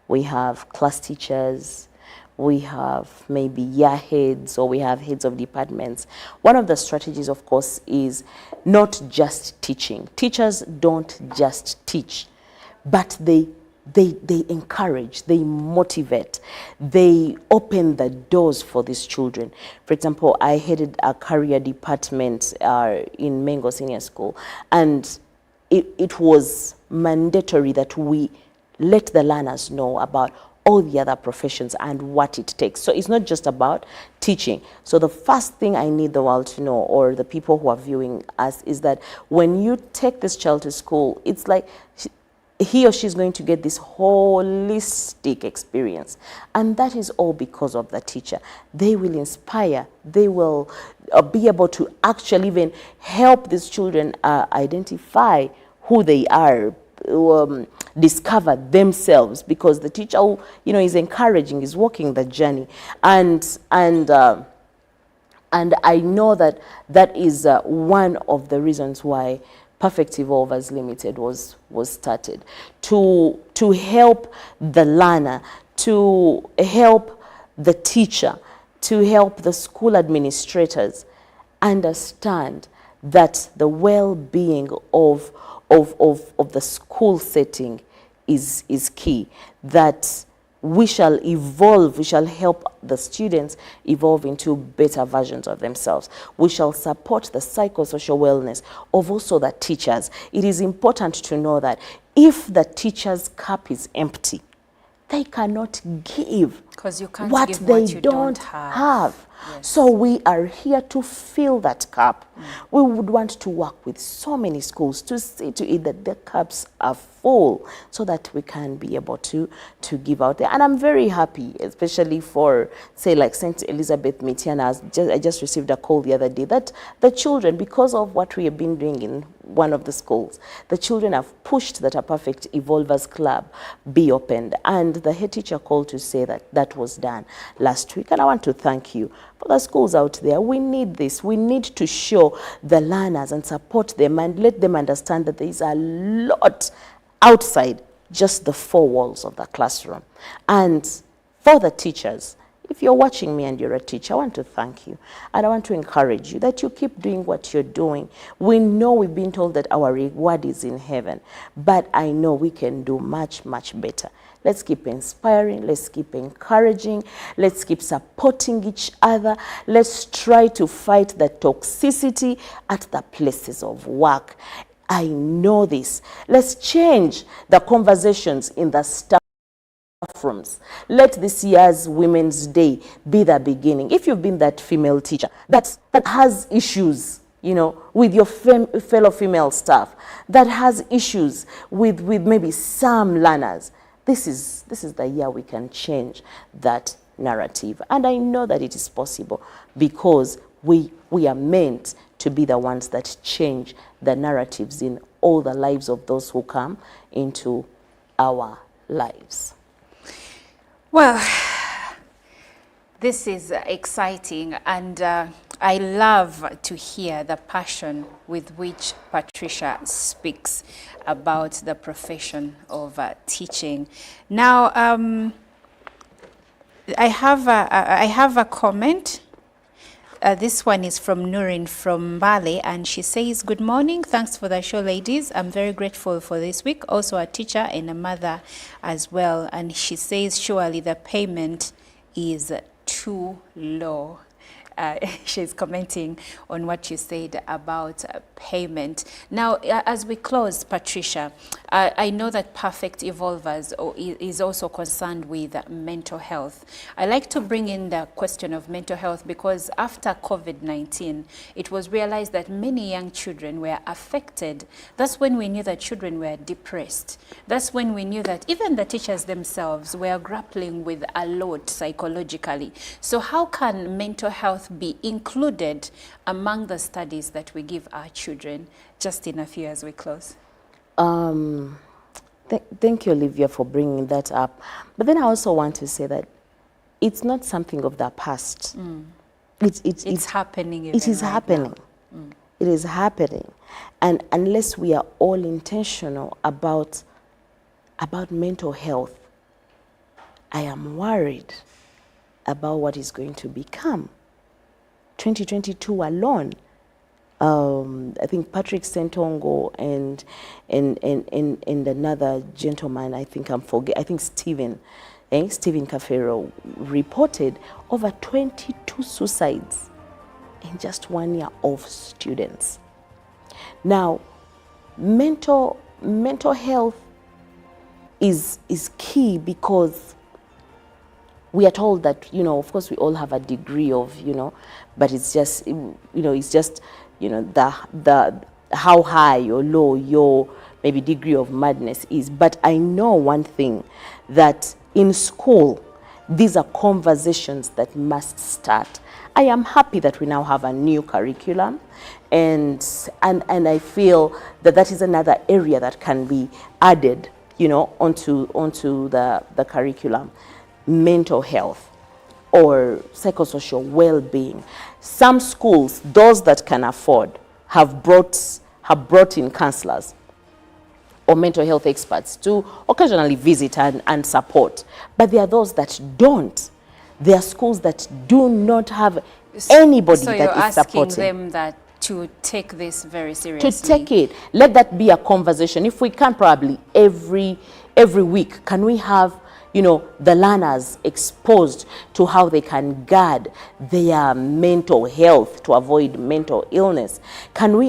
we have class teachers, we have maybe year heads, or we have heads of departments. One of the strategies, of course, is not just teaching. Teachers don't just teach, but they they encourage, they motivate, they open the doors for these children. For example, I headed a career department in Mengo Senior School, and it was mandatory that we let the learners know about all the other professions and what it takes. So it's not just about teaching. So the first thing I need the world to know, or the people who are viewing us, is that when you take this child to school, it's like he or she is going to get this holistic experience. And that is all because of the teacher. They will inspire, they will be able to actually even help these children identify who they are, discover themselves, because the teacher, is encouraging, is walking the journey. And I know that is one of the reasons why Perfect Evolvers Limited was started, to help the learner, to help the teacher, to help the school administrators understand that the well-being of the school setting is key, that we shall evolve, we shall help the students evolve into better versions of themselves. We shall support the psychosocial wellness of also the teachers. It is important to know that if the teacher's cup is empty, they cannot give what they don't have. Yes. So we are here to fill that cup. We would want to work with so many schools to see to it that their cups are full, so that we can be able to give out there. And I'm very happy, especially for, say, like St. Elizabeth Mitiana. I just received a call the other day that the children, because of what we have been doing in one of the schools, the children have pushed that a Perfect Evolvers Club be opened. And the head teacher called to say that was done last week. And I want to thank you. For the schools out there, we need this. We need to show the learners and support them and let them understand that there is a lot outside just the four walls of the classroom. And for the teachers, if you're watching me and you're a teacher, I want to thank you. And I want to encourage you that you keep doing what you're doing. We know we've been told that our reward is in heaven, but I know we can do much, much better. Let's keep inspiring, let's keep encouraging, let's keep supporting each other. Let's try to fight the toxicity at the places of work. I know this. Let's change the conversations in the staff rooms. Let this year's Women's Day be the beginning. If you've been that female teacher that has issues, with your fellow female staff, that has issues with maybe some learners, this is the year we can change that narrative. And I know that it is possible, because we are meant to be the ones that change the narratives in all the lives of those who come into our lives. Well, this is exciting, and I love to hear the passion with which Patricia speaks about the profession of teaching. Now, I have a comment. This one is from Nurin from Mbale, and she says, "Good morning. Thanks for the show, ladies. I'm very grateful for this week. Also a teacher and a mother as well." And she says, surely the payment is too low. She's commenting on what you said about payment. Now, as we close, Patricia, I know that Perfect Evolvers is also concerned with mental health. I like to bring in the question of mental health, because after COVID-19, it was realized that many young children were affected. That's when we knew that children were depressed. That's when we knew that even the teachers themselves were grappling with a lot psychologically. So how can mental health be included among the studies that we give our children? Just in a few as we close. Thank you, Olivia, for bringing that up. But then I also want to say that it's not something of the past. It's happening. It is happening. It is happening. And unless we are all intentional about mental health, I am worried about what is going to become. 2022 alone, I think Patrick Sentongo and another gentleman, I think Stephen Kafero reported over 22 suicides in just 1 year of students. Now, mental health is key because we are told that, of course we all have a degree of, but it's just, the how high or low your maybe degree of madness is. But I know one thing, that in school, these are conversations that must start. I am happy that we now have a new curriculum, and I feel that that is another area that can be added, onto the curriculum. Mental health or psychosocial well-being. Some schools, those that can afford, have brought in counselors or mental health experts to occasionally visit and support. But there are those that don't. There are schools that do not have anybody that is supporting. So you're asking them that to take this very seriously? To take it. Let that be a conversation. If we can, probably every week, can we have the learners exposed to how they can guard their mental health to avoid mental illness? Can we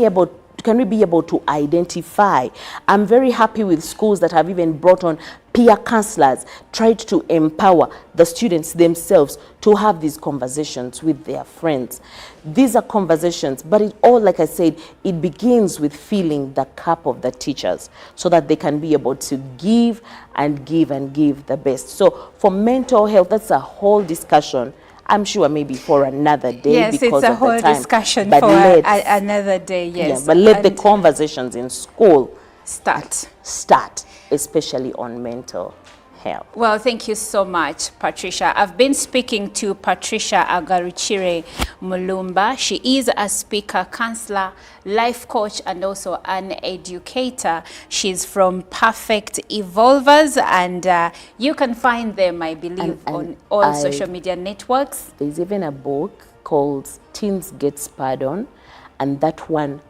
be able to identify? I'm very happy with schools that have even brought on peer counselors, tried to empower the students themselves to have these conversations with their friends. These are conversations, but it all, like I said, it begins with filling the cup of the teachers so that they can be able to give and give and give the best. So for mental health, that's a whole discussion. I'm sure maybe for another day. Yes, because it's a of the whole time. discussion but for another day, yes. Yeah, but let the conversations in school start, especially on mental health. Well, thank you so much, Patricia. I've been speaking to Patricia Agaruchire Mulumba. She is a speaker, counselor, life coach, and also an educator. She's from Perfect Evolvers, and you can find them, I believe, on all social media networks. There's even a book called Teens Get Pardon, and that one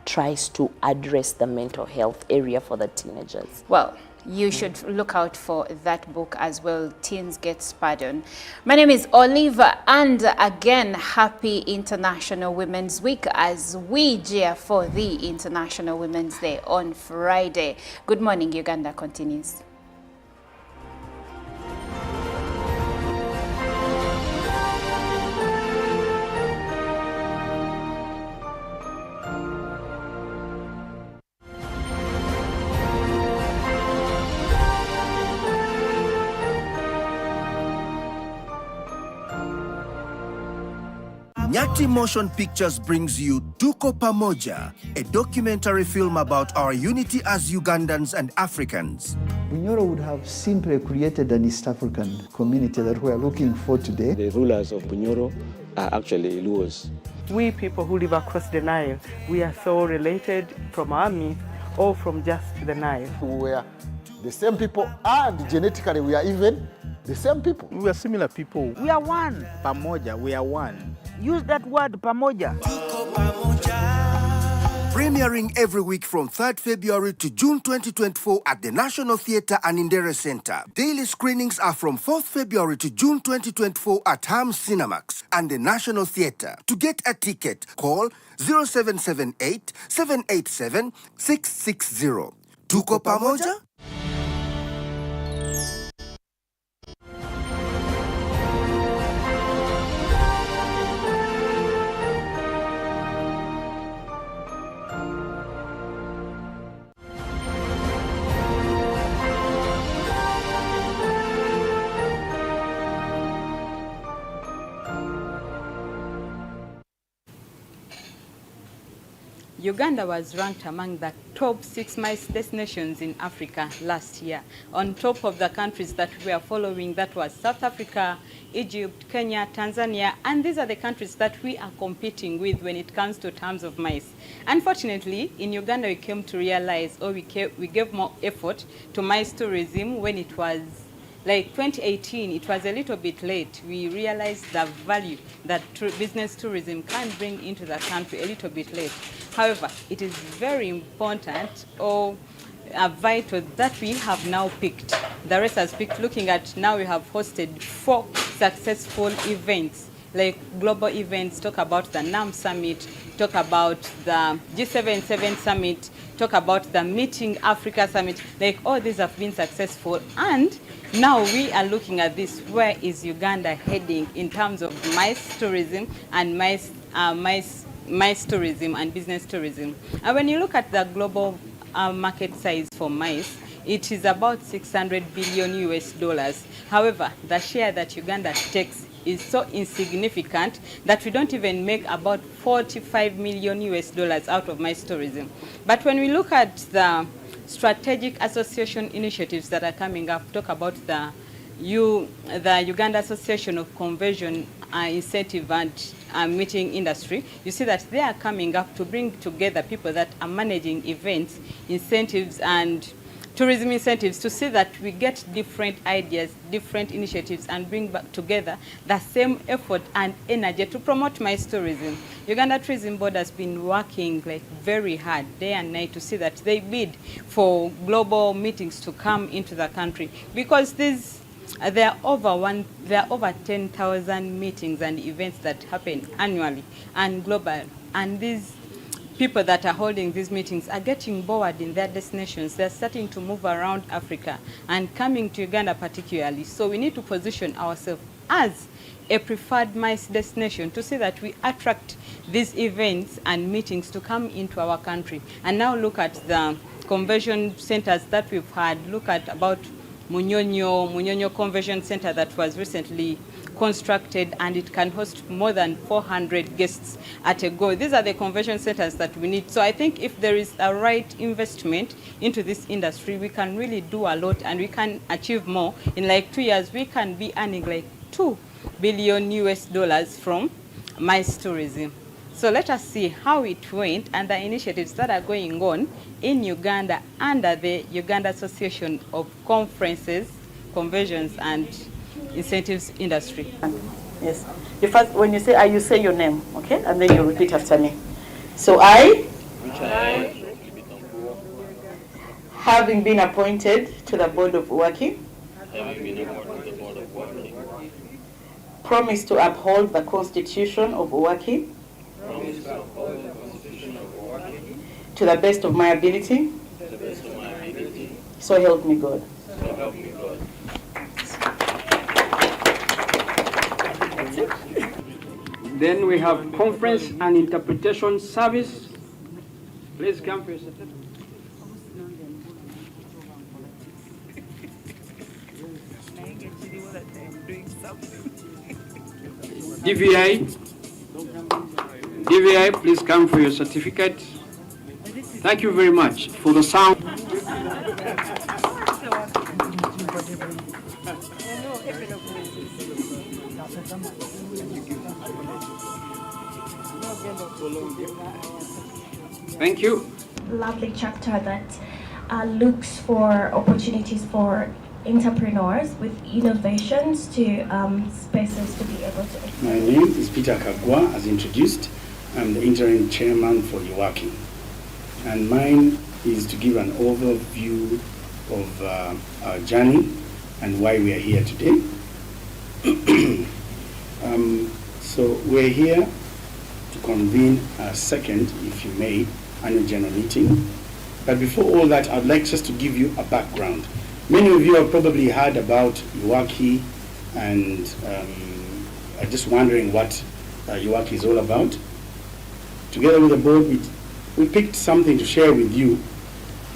tries to address the mental health area for the teenagers. Well, you should look out for that book as well, Teens Get Pardon. My name is Oliver, and again, happy International Women's Week as we cheer for the International Women's Day on Friday. Good morning, Uganda continues. Nyati Motion Pictures brings you Tuko Pamoja, a documentary film about our unity as Ugandans and Africans. Bunyoro would have simply created an East African community that we are looking for today. The rulers of Bunyoro are actually Luos. We people who live across the Nile, we are so related from our myth or from just the Nile. We are the same people, and genetically we are even the same people. We are similar people. We are one. Pamoja, we are one. Use that word, pamoja. Premiering every week from 3rd February to June 2024 at the National Theatre and Indere Center. Daily screenings are from 4th February to June 2024 at Ham Cinemax and the National Theatre. To get a ticket, call 0778 787 660. Tuko Pamoja? Uganda was ranked among the top 6 MICE destinations in Africa last year. On top of the countries that we are following, that was South Africa, Egypt, Kenya, Tanzania, and these are the countries that we are competing with when it comes to terms of MICE. Unfortunately, in Uganda we came to realize, or we gave more effort to MICE tourism when it was Like 2018, it was a little bit late. We realized the value that business tourism can bring into the country a little bit late. However, it is very important or vital that we have now picked. The rest has picked, looking at now we have hosted 4 successful events, like global events, talk about the NAM Summit, talk about the G77 Summit, talk about the Meeting Africa Summit, like all these have been successful. And now we are looking at this, where is Uganda heading in terms of MICE tourism and MICE tourism and business tourism. And when you look at the global market size for MICE, it is about 600 billion US dollars. However, the share that Uganda takes is so insignificant that we don't even make about 45 million US dollars out of MICE tourism. But when we look at the strategic association initiatives that are coming up, talk about the Uganda Association of Conversion Incentive and Meeting Industry, you see that they are coming up to bring together people that are managing events, incentives, and tourism incentives, to see that we get different ideas, different initiatives, and bring back together the same effort and energy to promote MICE tourism. Uganda Tourism Board has been working like very hard day and night to see that they bid for global meetings to come into the country, because there are over 10,000 meetings and events that happen annually and global, and these people that are holding these meetings are getting bored in their destinations. They're starting to move around Africa and coming to Uganda particularly. So we need to position ourselves as a preferred MICE destination to see that we attract these events and meetings to come into our country. And now look at the convention centers that we've had. Look at about Munyonyo Convention Center that was recently constructed, and it can host more than 400 guests at a go. These are the convention centers that we need. So I think if there is a right investment into this industry, we can really do a lot and we can achieve more. In like 2 years, we can be earning like 2 billion US dollars from MICE tourism. So let us see how it went and the initiatives that are going on in Uganda under the Uganda Association of Conferences, Conventions and Incentives Industry. Yes. When you say your name, okay? And then you repeat after me. So I, having been appointed to the Board of Uwaki, promise to uphold the Constitution of Uwaki to the best of my ability. So help me God. Then we have conference and interpretation service. Please come for your certificate. DVI, please come for your certificate. Thank you very much for the sound. Thank you. Lovely chapter that looks for opportunities for entrepreneurs with innovations to spaces to be able to. My name is Peter Kagwa, as introduced. I'm the interim chairman for Uwaki. And mine is to give an overview of our journey and why we are here today. So we're here to convene a second, if you may, annual general meeting. But before all that, I'd like just to give you a background. Many of you have probably heard about Uwaki and are just wondering what Uwaki is all about. Together with the board, we picked something to share with you,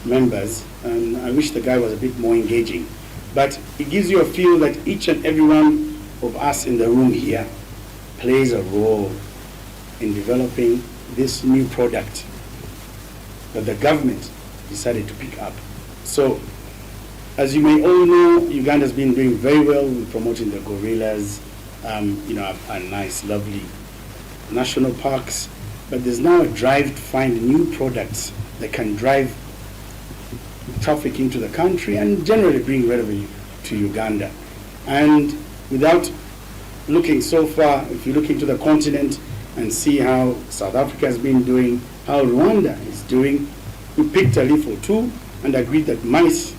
members, and I wish the guy was a bit more engaging. But it gives you a feel that each and every one of us in the room here plays a role in developing this new product that the government decided to pick up. So, as you may all know, Uganda's been doing very well in promoting the gorillas, a nice, lovely national parks. But there's now a drive to find new products that can drive traffic into the country and generally bring revenue to Uganda. And without looking so far, if you look into the continent and see how South Africa has been doing, how Rwanda is doing, we picked a leaf or two and agreed that MICE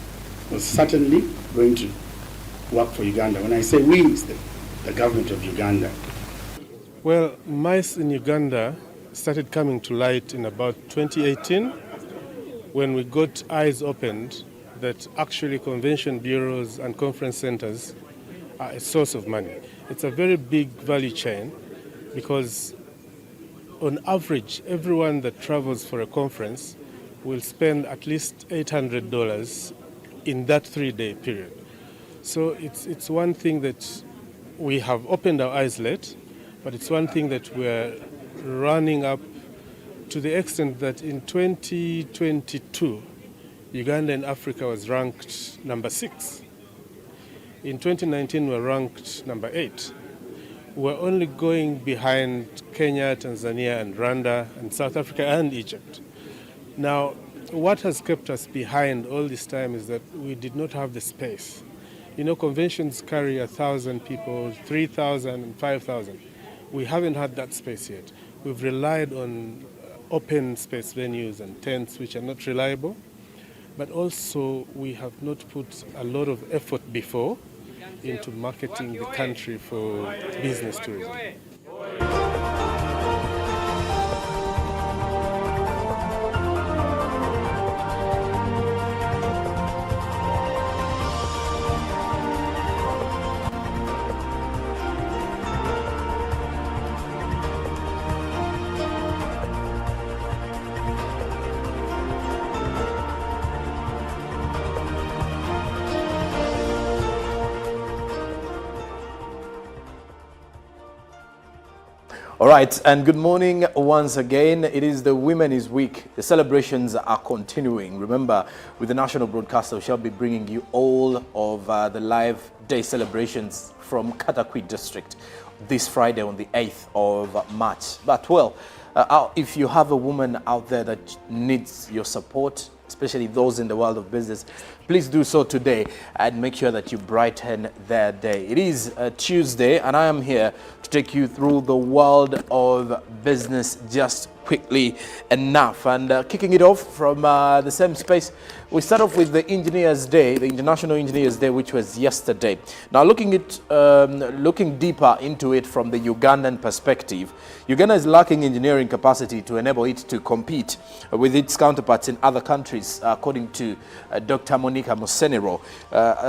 was certainly going to work for Uganda. When I say we, it's the government of Uganda. Well, MICE in Uganda started coming to light in about 2018 when we got eyes opened that actually convention bureaus and conference centers are a source of money. It's a very big value chain because on average, everyone that travels for a conference will spend at least $800 in that 3-day period. So it's one thing that we have opened our eyes late, but it's one thing that we're running up to the extent that in 2022, Uganda in Africa was ranked number 6. In 2019, we're ranked number 8. We're only going behind Kenya, Tanzania, and Rwanda, and South Africa, and Egypt. Now, what has kept us behind all this time is that we did not have the space. You know, conventions carry 1,000 people, 3,000, and 5,000. We haven't had that space yet. We've relied on open space venues and tents, which are not reliable. But also, we have not put a lot of effort before into marketing the country for business tourism. All right, and good morning once again. It is the Women's Week. The celebrations are continuing. Remember, with the national broadcaster, we shall be bringing you all of the live day celebrations from Katakwi district this Friday on the 8th of March. But well, if you have a woman out there that needs your support, especially those in the world of business, please do so today and make sure that you brighten their day. It is Tuesday, and I am here to take you through the world of business just quickly enough. And kicking it off from the same space, we start off with the Engineers Day, the International Engineers Day, which was yesterday. Now, looking deeper into it from the Ugandan perspective, Uganda is lacking engineering capacity to enable it to compete with its counterparts in other countries, according to Dr. Monica Musenero.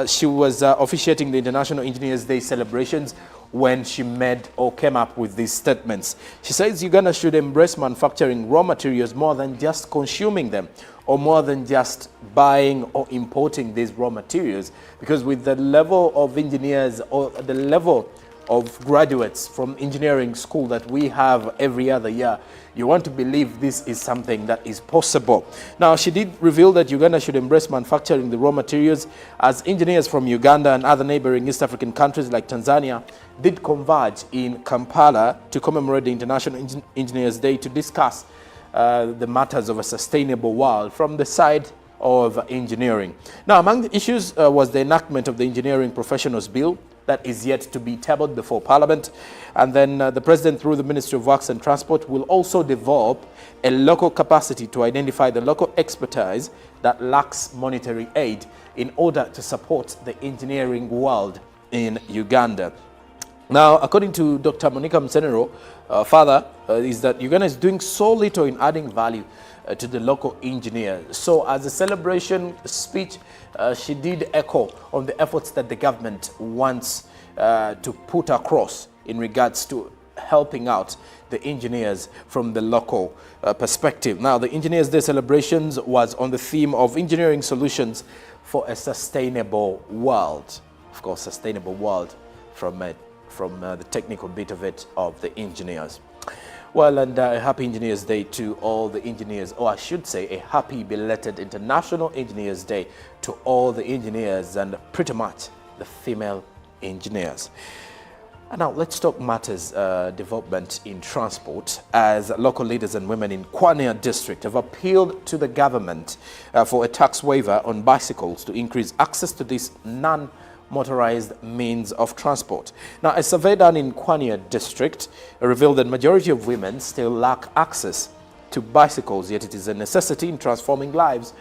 She was officiating the International Engineers Day celebrations when she made or came up with these statements. She says Uganda should embrace manufacturing raw materials more than just consuming them, or more than just buying or importing these raw materials, because with the level of engineers or the level of graduates from engineering school that we have every other year, you want to believe this is something that is possible. Now, she did reveal that Uganda should embrace manufacturing the raw materials, as engineers from Uganda and other neighboring East African countries like Tanzania did converge in Kampala to commemorate the International Engineers Day to discuss the matters of a sustainable world from the side of engineering. Now, among the issues was the enactment of the Engineering Professionals Bill that is yet to be tabled before Parliament. And then the President, through the Ministry of Works and Transport, will also develop a local capacity to identify the local expertise that lacks monetary aid in order to support the engineering world in Uganda. Now, according to Dr. Monica Musenero, is that Uganda is doing so little in adding value to the local engineers. So as a celebration speech, she did echo on the efforts that the government wants to put across in regards to helping out the engineers from the local perspective. Now, the Engineers Day celebrations was on the theme of engineering solutions for a sustainable world. Of course, sustainable world from the technical bit of it of the engineers. Well, and a happy Engineers Day to all the engineers, or I should say a happy belated International Engineers Day to all the engineers and pretty much the female engineers. And now let's talk matters development in transport, as local leaders and women in Kwanya district have appealed to the government for a tax waiver on bicycles to increase access to this motorized means of transport. Now, a survey done in Kwanya district revealed that majority of women still lack access to bicycles, yet it is a necessity in transforming lives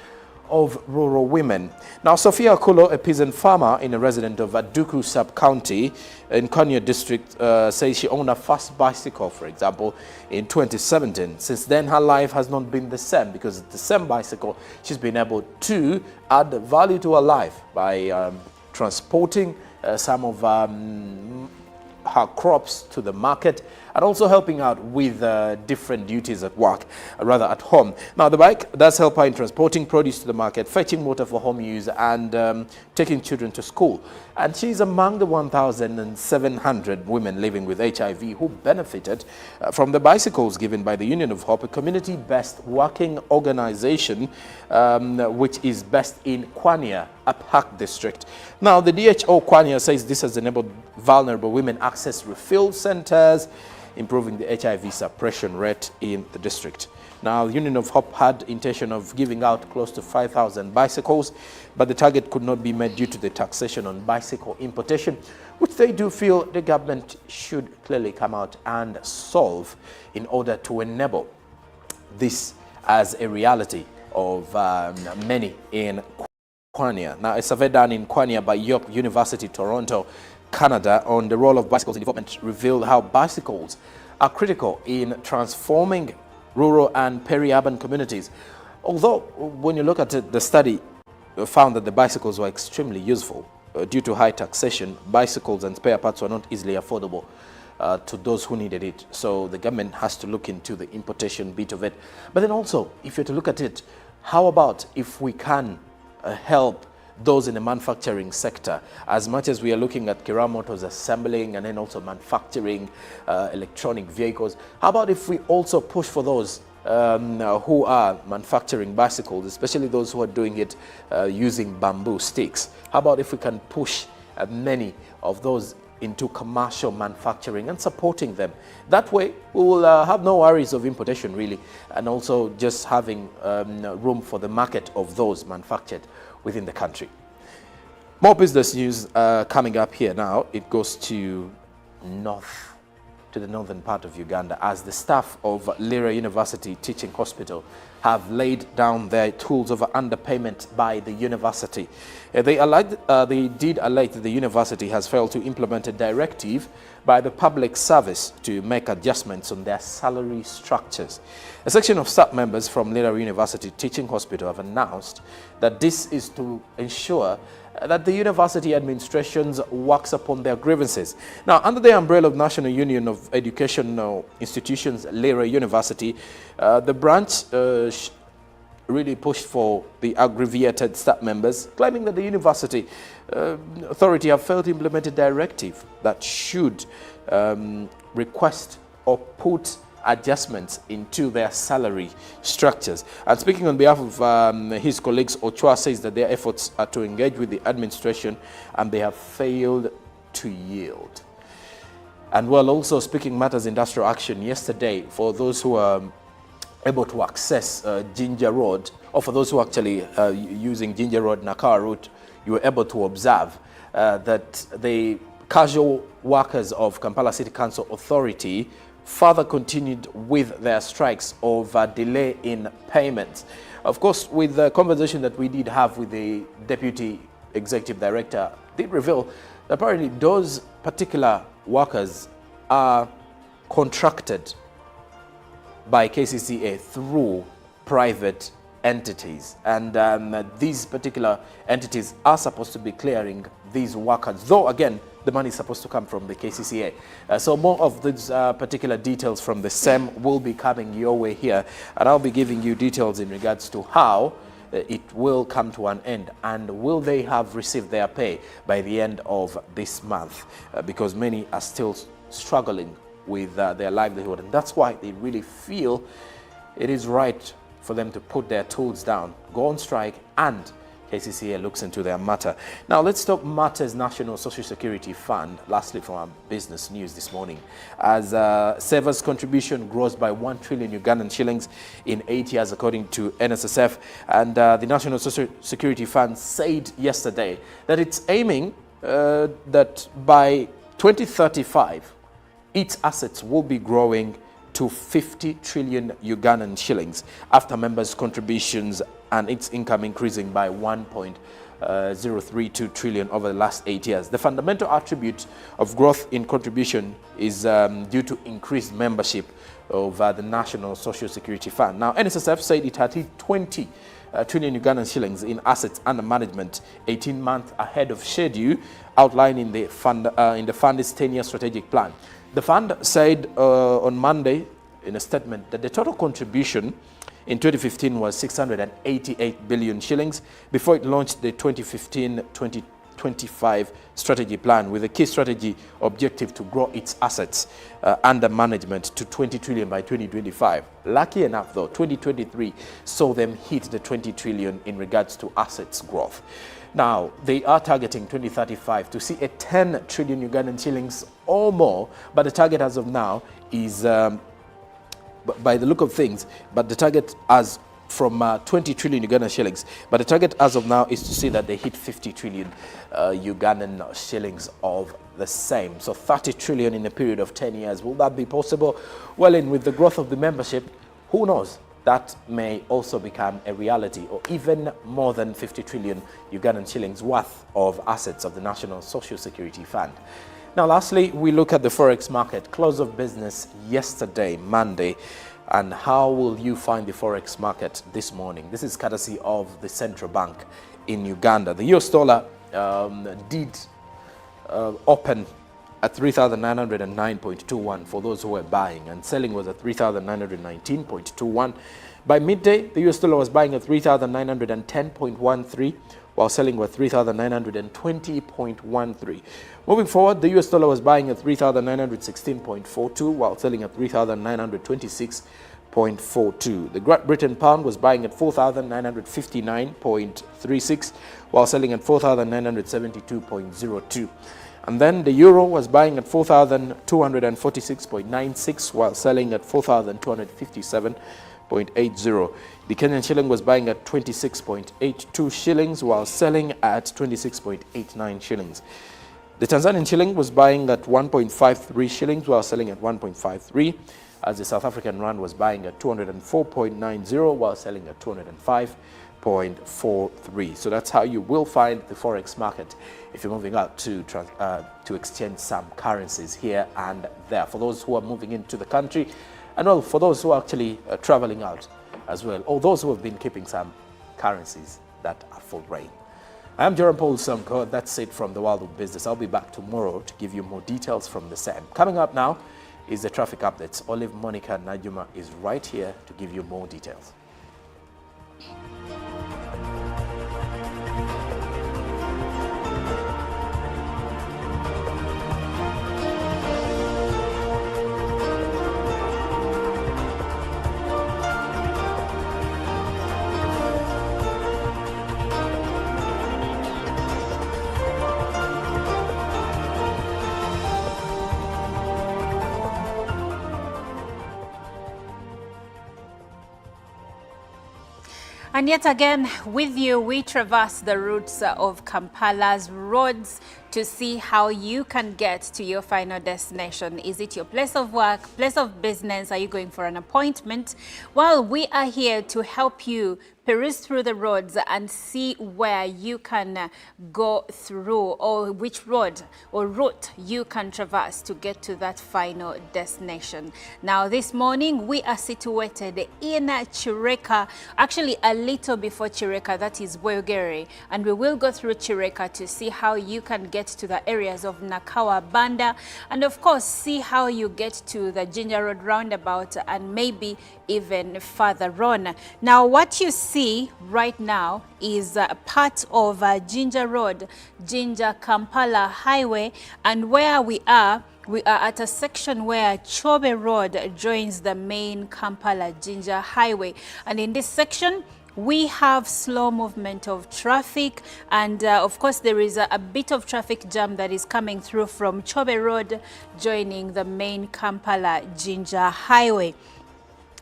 of rural women. Now, Sophia Akulo, a peasant farmer and a resident of Aduku sub-county in Kwanya district, says she owned her first bicycle, for example, in 2017. Since then, her life has not been the same, because the same bicycle, she's been able to add value to her life by transporting some of her crops to the market, and also helping out with different duties at work, rather at home. Now, the bike does help her in transporting produce to the market, fetching water for home use, and taking children to school. And she's among the 1,700 women living with HIV who benefited from the bicycles given by the Union of Hope, a community-based working organization which is based in Kwanya, Apak district. Now, the DHO Kwanya says this has enabled vulnerable women access refill centers, improving the HIV suppression rate in the district. Now, the Union of Hope had intention of giving out close to 5,000 bicycles, but the target could not be met due to the taxation on bicycle importation, which they do feel the government should clearly come out and solve in order to enable this as a reality of many in Kwanya. Now, a survey done in Kwanya by York University, Toronto, Canada, on the role of bicycles in development revealed how bicycles are critical in transforming rural and peri-urban communities. Although, when you look at it, the study found that the bicycles were extremely useful. Due to high taxation, bicycles and spare parts were not easily affordable to those who needed it. So the government has to look into the importation bit of it. But then also, if you're to look at it, how about if we can help those in the manufacturing sector, as much as we are looking at Kira Motors assembling and then also manufacturing electronic vehicles? How about if we also push for those who are manufacturing bicycles, especially those who are doing it using bamboo sticks? How about if we can push many of those into commercial manufacturing and supporting them? That way, we will have no worries of importation, really, and also just having room for the market of those manufactured within the country. More business news coming up here now. It goes to the northern part of Uganda, as the staff of Lira University Teaching Hospital have laid down their tools over underpayment by the university. They did allege that the university has failed to implement a directive by the public service to make adjustments on their salary structures. A section of staff members from Lira University Teaching Hospital have announced that this is to ensure that the university administrations works upon their grievances. Now, under the umbrella of National Union of Educational Institutions, Lira University, the branch really pushed for the aggravated staff members, claiming that the university authority have failed to implement a directive that should request or put adjustments into their salary structures. And speaking on behalf of his colleagues, Ochoa says that their efforts are to engage with the administration and they have failed to yield. And while also speaking matters industrial action yesterday, for those who are able to access Ginger Road, or for those who are actually using Ginger Road, Nakawa route, you were able to observe that the casual workers of Kampala City Council Authority further continued with their strikes of delay in payments. Of course, with the conversation that we did have with the Deputy Executive Director, did reveal that apparently those particular workers are contracted by KCCA through private entities, and these particular entities are supposed to be clearing these workers, though again the money is supposed to come from the KCCA. So more of these particular details from the SEM will be coming your way here, and I'll be giving you details in regards to how it will come to an end, and will they have received their pay by the end of this month, because many are still struggling with their livelihood, and that's why they really feel it is right for them to put their tools down, go on strike, and KCCA looks into their matter. Now let's talk matters National Social Security Fund. Lastly, from our business news this morning, as savers' contribution grows by 1 trillion Ugandan shillings in 8 years, according to NSSF, and the National Social Security Fund said yesterday that it's aiming that by 2035, its assets will be growing to 50 trillion Ugandan shillings after members' contributions and its income increasing by 1.032 trillion over the last 8 years. The fundamental attribute of growth in contribution is due to increased membership of the National Social Security Fund. Now, NSSF said it had hit 20 trillion Ugandan shillings in assets under management 18 months ahead of schedule outlined in the fund's 10-year strategic plan. The fund said on Monday in a statement that the total contribution in 2015 was 688 billion shillings before it launched the 2015-2025 strategy plan with a key strategy objective to grow its assets under management to 20 trillion by 2025. Lucky enough though, 2023 saw them hit the 20 trillion in regards to assets growth. Now, they are targeting 2035 to see a 10 trillion Ugandan shillings or more, but the target as of now is, by the look of things, but the target as from 20 trillion Ugandan shillings, but the target as of now is to see that they hit 50 trillion Ugandan shillings of the same. So 30 trillion in a period of 10 years. Will that be possible? Well, and with the growth of the membership, who knows? That may also become a reality, or even more than 50 trillion Ugandan shillings worth of assets of the National Social Security Fund. Now, lastly, we look at the forex market. Close of business yesterday, Monday. And how will you find the forex market this morning? This is courtesy of the central bank in Uganda. The US dollar did open at 3,909.21 for those who were buying, and selling was at 3,919.21. By midday, the US dollar was buying at 3,910.13, while selling was 3,920.13. Moving forward, the US dollar was buying at 3,916.42, while selling at 3,926.42. The Great Britain pound was buying at 4,959.36, while selling at 4,972.02. And then the euro was buying at 4,246.96, while selling at 4,257.80. The Kenyan shilling was buying at 26.82 shillings, while selling at 26.89 shillings. The Tanzanian shilling was buying at 1.53 shillings, while selling at 1.53, as the South African rand was buying at 204.90, while selling at 205.43. So that's how you will find the forex market if you're moving out to exchange some currencies here and there. For those who are moving into the country, and well, for those who are actually traveling out as well, or those who have been keeping some currencies that are for rain. I am Jerome Paul Sonko. That's it from the world of business. I'll be back tomorrow to give you more details from the same. Coming up now is the traffic updates. Olive Monica Najuma is right here to give you more details. And yet again, with you, we traverse the routes of Kampala's roads to see how you can get to your final destination. Is it your place of work, place of business? Are you going for an appointment? Well, we are here to help you peruse through the roads and see where you can go through, or which road or route you can traverse to get to that final destination. Now, this morning we are situated in Chireka, actually a little before Chireka, that is Bwegere, and we will go through Chireka to see how you can get to the areas of Nakawa Banda, and of course see how you get to the Jinja Road roundabout and maybe even further on. Now, what you see right now is part of Jinja Road, Jinja Kampala Highway, and where we are at a section where Chobe Road joins the main Kampala Jinja Highway, and in this section we have slow movement of traffic, and of course there is a bit of traffic jam that is coming through from Chobe Road joining the main Kampala Jinja Highway.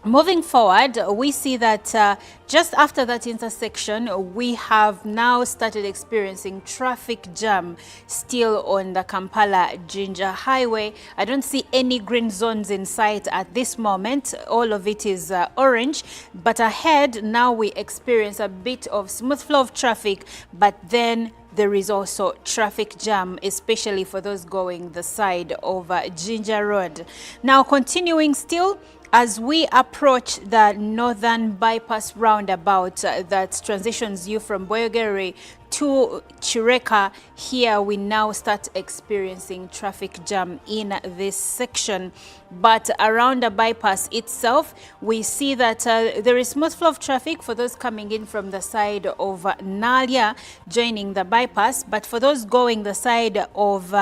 Moving forward, we see that just after that intersection, we have now started experiencing traffic jam still on the Kampala-Jinja Highway. I don't see any green zones in sight at this moment. All of it is orange. But ahead, now we experience a bit of smooth flow of traffic, but then there is also traffic jam, especially for those going the side of Jinja Road. Now, continuing still, as we approach the northern bypass roundabout that transitions you from Boyogere to Chireka, here we now start experiencing traffic jam in this section. But around the bypass itself, we see that there is smooth flow of traffic for those coming in from the side of Nalia, joining the bypass. But for those going the side of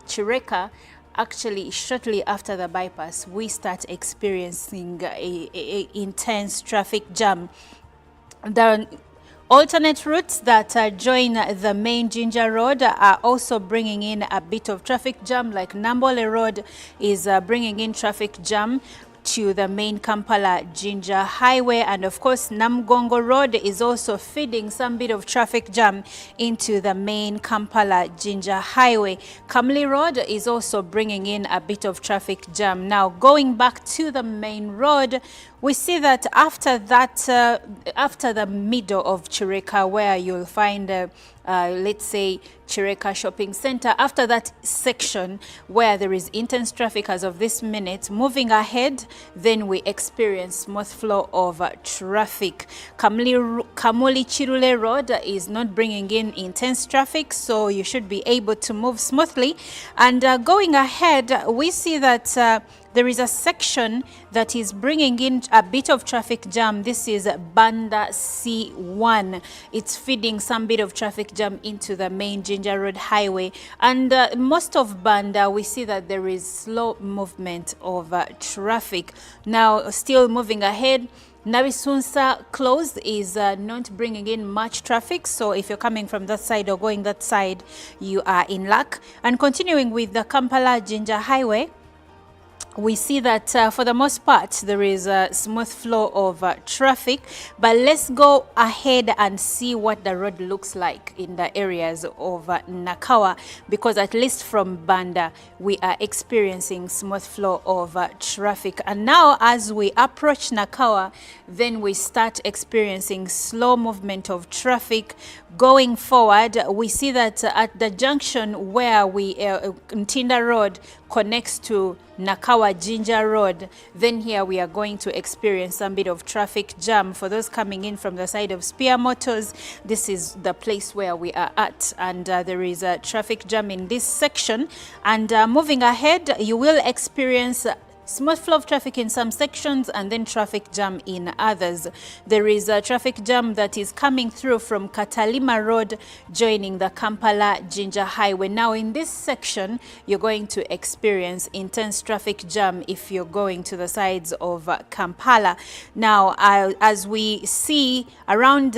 Chireka, actually, shortly after the bypass, we start experiencing a intense traffic jam. The alternate routes that join the main Jinja Road are also bringing in a bit of traffic jam, like Nambole Road is bringing in traffic jam to the main Kampala-Jinja Highway, and of course Namgongo Road is also feeding some bit of traffic jam into the main Kampala-Jinja Highway. Kamli Road is also bringing in a bit of traffic jam. Now, going back to the main road, we see that after that, after the middle of Chireka, where you'll find let's say Chireka Shopping Center, after that section where there is intense traffic as of this minute, moving ahead, then we experience smooth flow of traffic. Kamuli Chirule Road is not bringing in intense traffic, so you should be able to move smoothly. And going ahead, we see that there is a section that is bringing in a bit of traffic jam. This is Banda C1. It's feeding some bit of traffic jam into the main Jinja Road Highway. And most of Banda, we see that there is slow movement of traffic. Now, still moving ahead, Nabisunsa closed is not bringing in much traffic, so if you're coming from that side or going that side, you are in luck. And continuing with the Kampala-Jinja Highway, we see that for the most part there is a smooth flow of traffic, but let's go ahead and see what the road looks like in the areas of Nakawa, because at least from Banda we are experiencing smooth flow of traffic. And now as we approach Nakawa, then we start experiencing slow movement of traffic. Going forward, we see that at the junction where we Ntinda Road connects to Nakawa Jinja Road, then here we are going to experience some bit of traffic jam. For those coming in from the side of Spear Motors, this is the place where we are at, and there is a traffic jam in this section. And moving ahead, you will experience smooth flow of traffic in some sections and then traffic jam in others. There is a traffic jam that is coming through from Katalima Road, joining the Kampala-Jinja Highway. Now, in this section, you're going to experience intense traffic jam if you're going to the sides of Kampala. Now, as we see around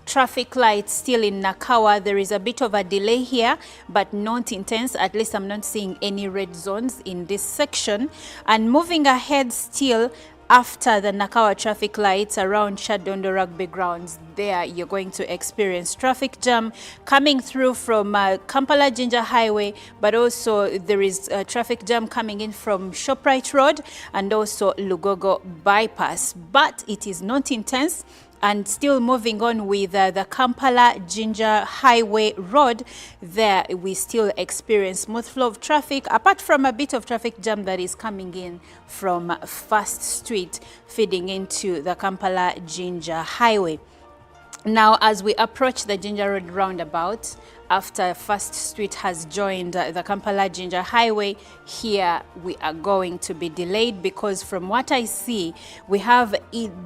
traffic lights still in Nakawa, there is a bit of a delay here, but not intense. At least I'm not seeing any red zones in this section. And moving ahead still, after the Nakawa traffic lights around Shadondo Rugby Grounds, there you're going to experience traffic jam coming through from Kampala-Jinja Highway, but also there is traffic jam coming in from Shoprite Road and also Lugogo Bypass, but it is not intense. And still moving on with the Kampala-Jinja Highway Road, there we still experience smooth flow of traffic, apart from a bit of traffic jam that is coming in from First Street, feeding into the Kampala-Jinja Highway. Now, as we approach the Jinja Road roundabout, after First Street has joined the Kampala-Jinja Highway, here we are going to be delayed because from what I see, we have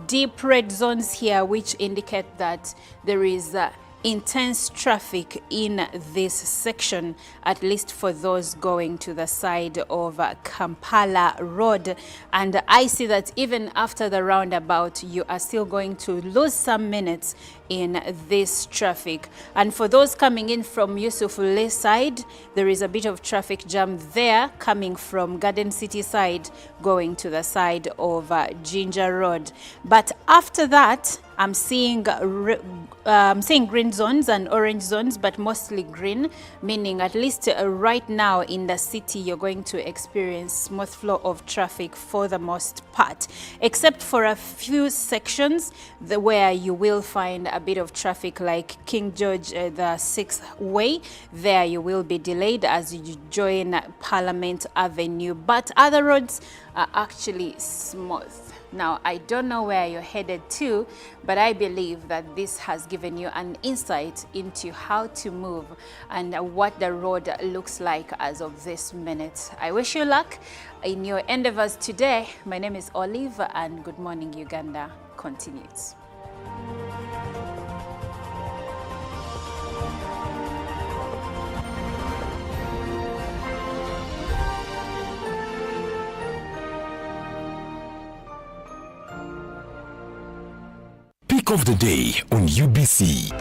deep red zones here which indicate that there is intense traffic in this section, at least for those going to the side of Kampala Road. And I see that even after the roundabout, you are still going to lose some minutes in this traffic. And for those coming in from Yusufule side, there is a bit of traffic jam there coming from Garden City side going to the side of Ginger Road. But after that, I'm seeing green zones and orange zones, but mostly green, meaning at least right now in the city, you're going to experience smooth flow of traffic for the most part, except for a few sections where you will find a bit of traffic, like King George, the 6th Way. There you will be delayed as you join Parliament Avenue, but other roads are actually smooth. Now, I don't know where you're headed to, but I believe that this has given you an insight into how to move and what the road looks like as of this minute. I wish you luck in your endeavors today. My name is Olive, and Good Morning Uganda continues. Pick of the day on UBC.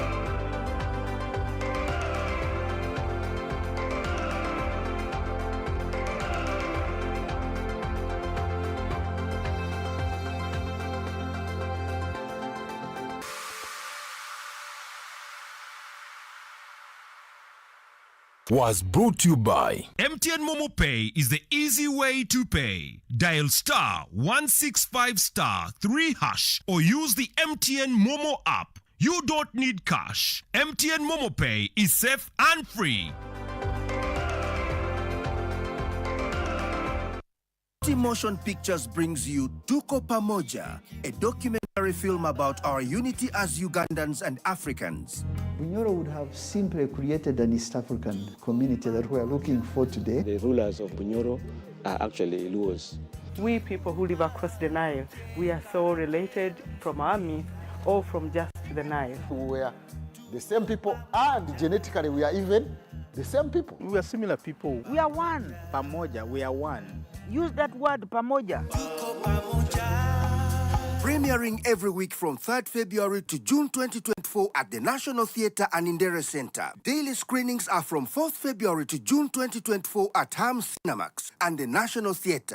Was brought to you by MTN Momo Pay is the easy way to pay. Dial *165*3# or use the MTN Momo app. You don't need cash. MTN Momo Pay is safe and free. Motion Pictures brings you Tuko Pamoja, a documentary film about our unity as Ugandans and Africans. Bunyoro would have simply created an East African community that we are looking for today. The rulers of Bunyoro are actually Luos. We people who live across the Nile, we are so related from our myth or from just the Nile. We are the same people, and genetically we are even the same people. We are similar people. We are one. Pamoja, we are one. Use that word, pamoja. Premiering every week from 3rd February to June 2024 at the National Theatre and Indere Center. Daily screenings are from 4th February to June 2024 at Ham Cinemax and the National Theatre.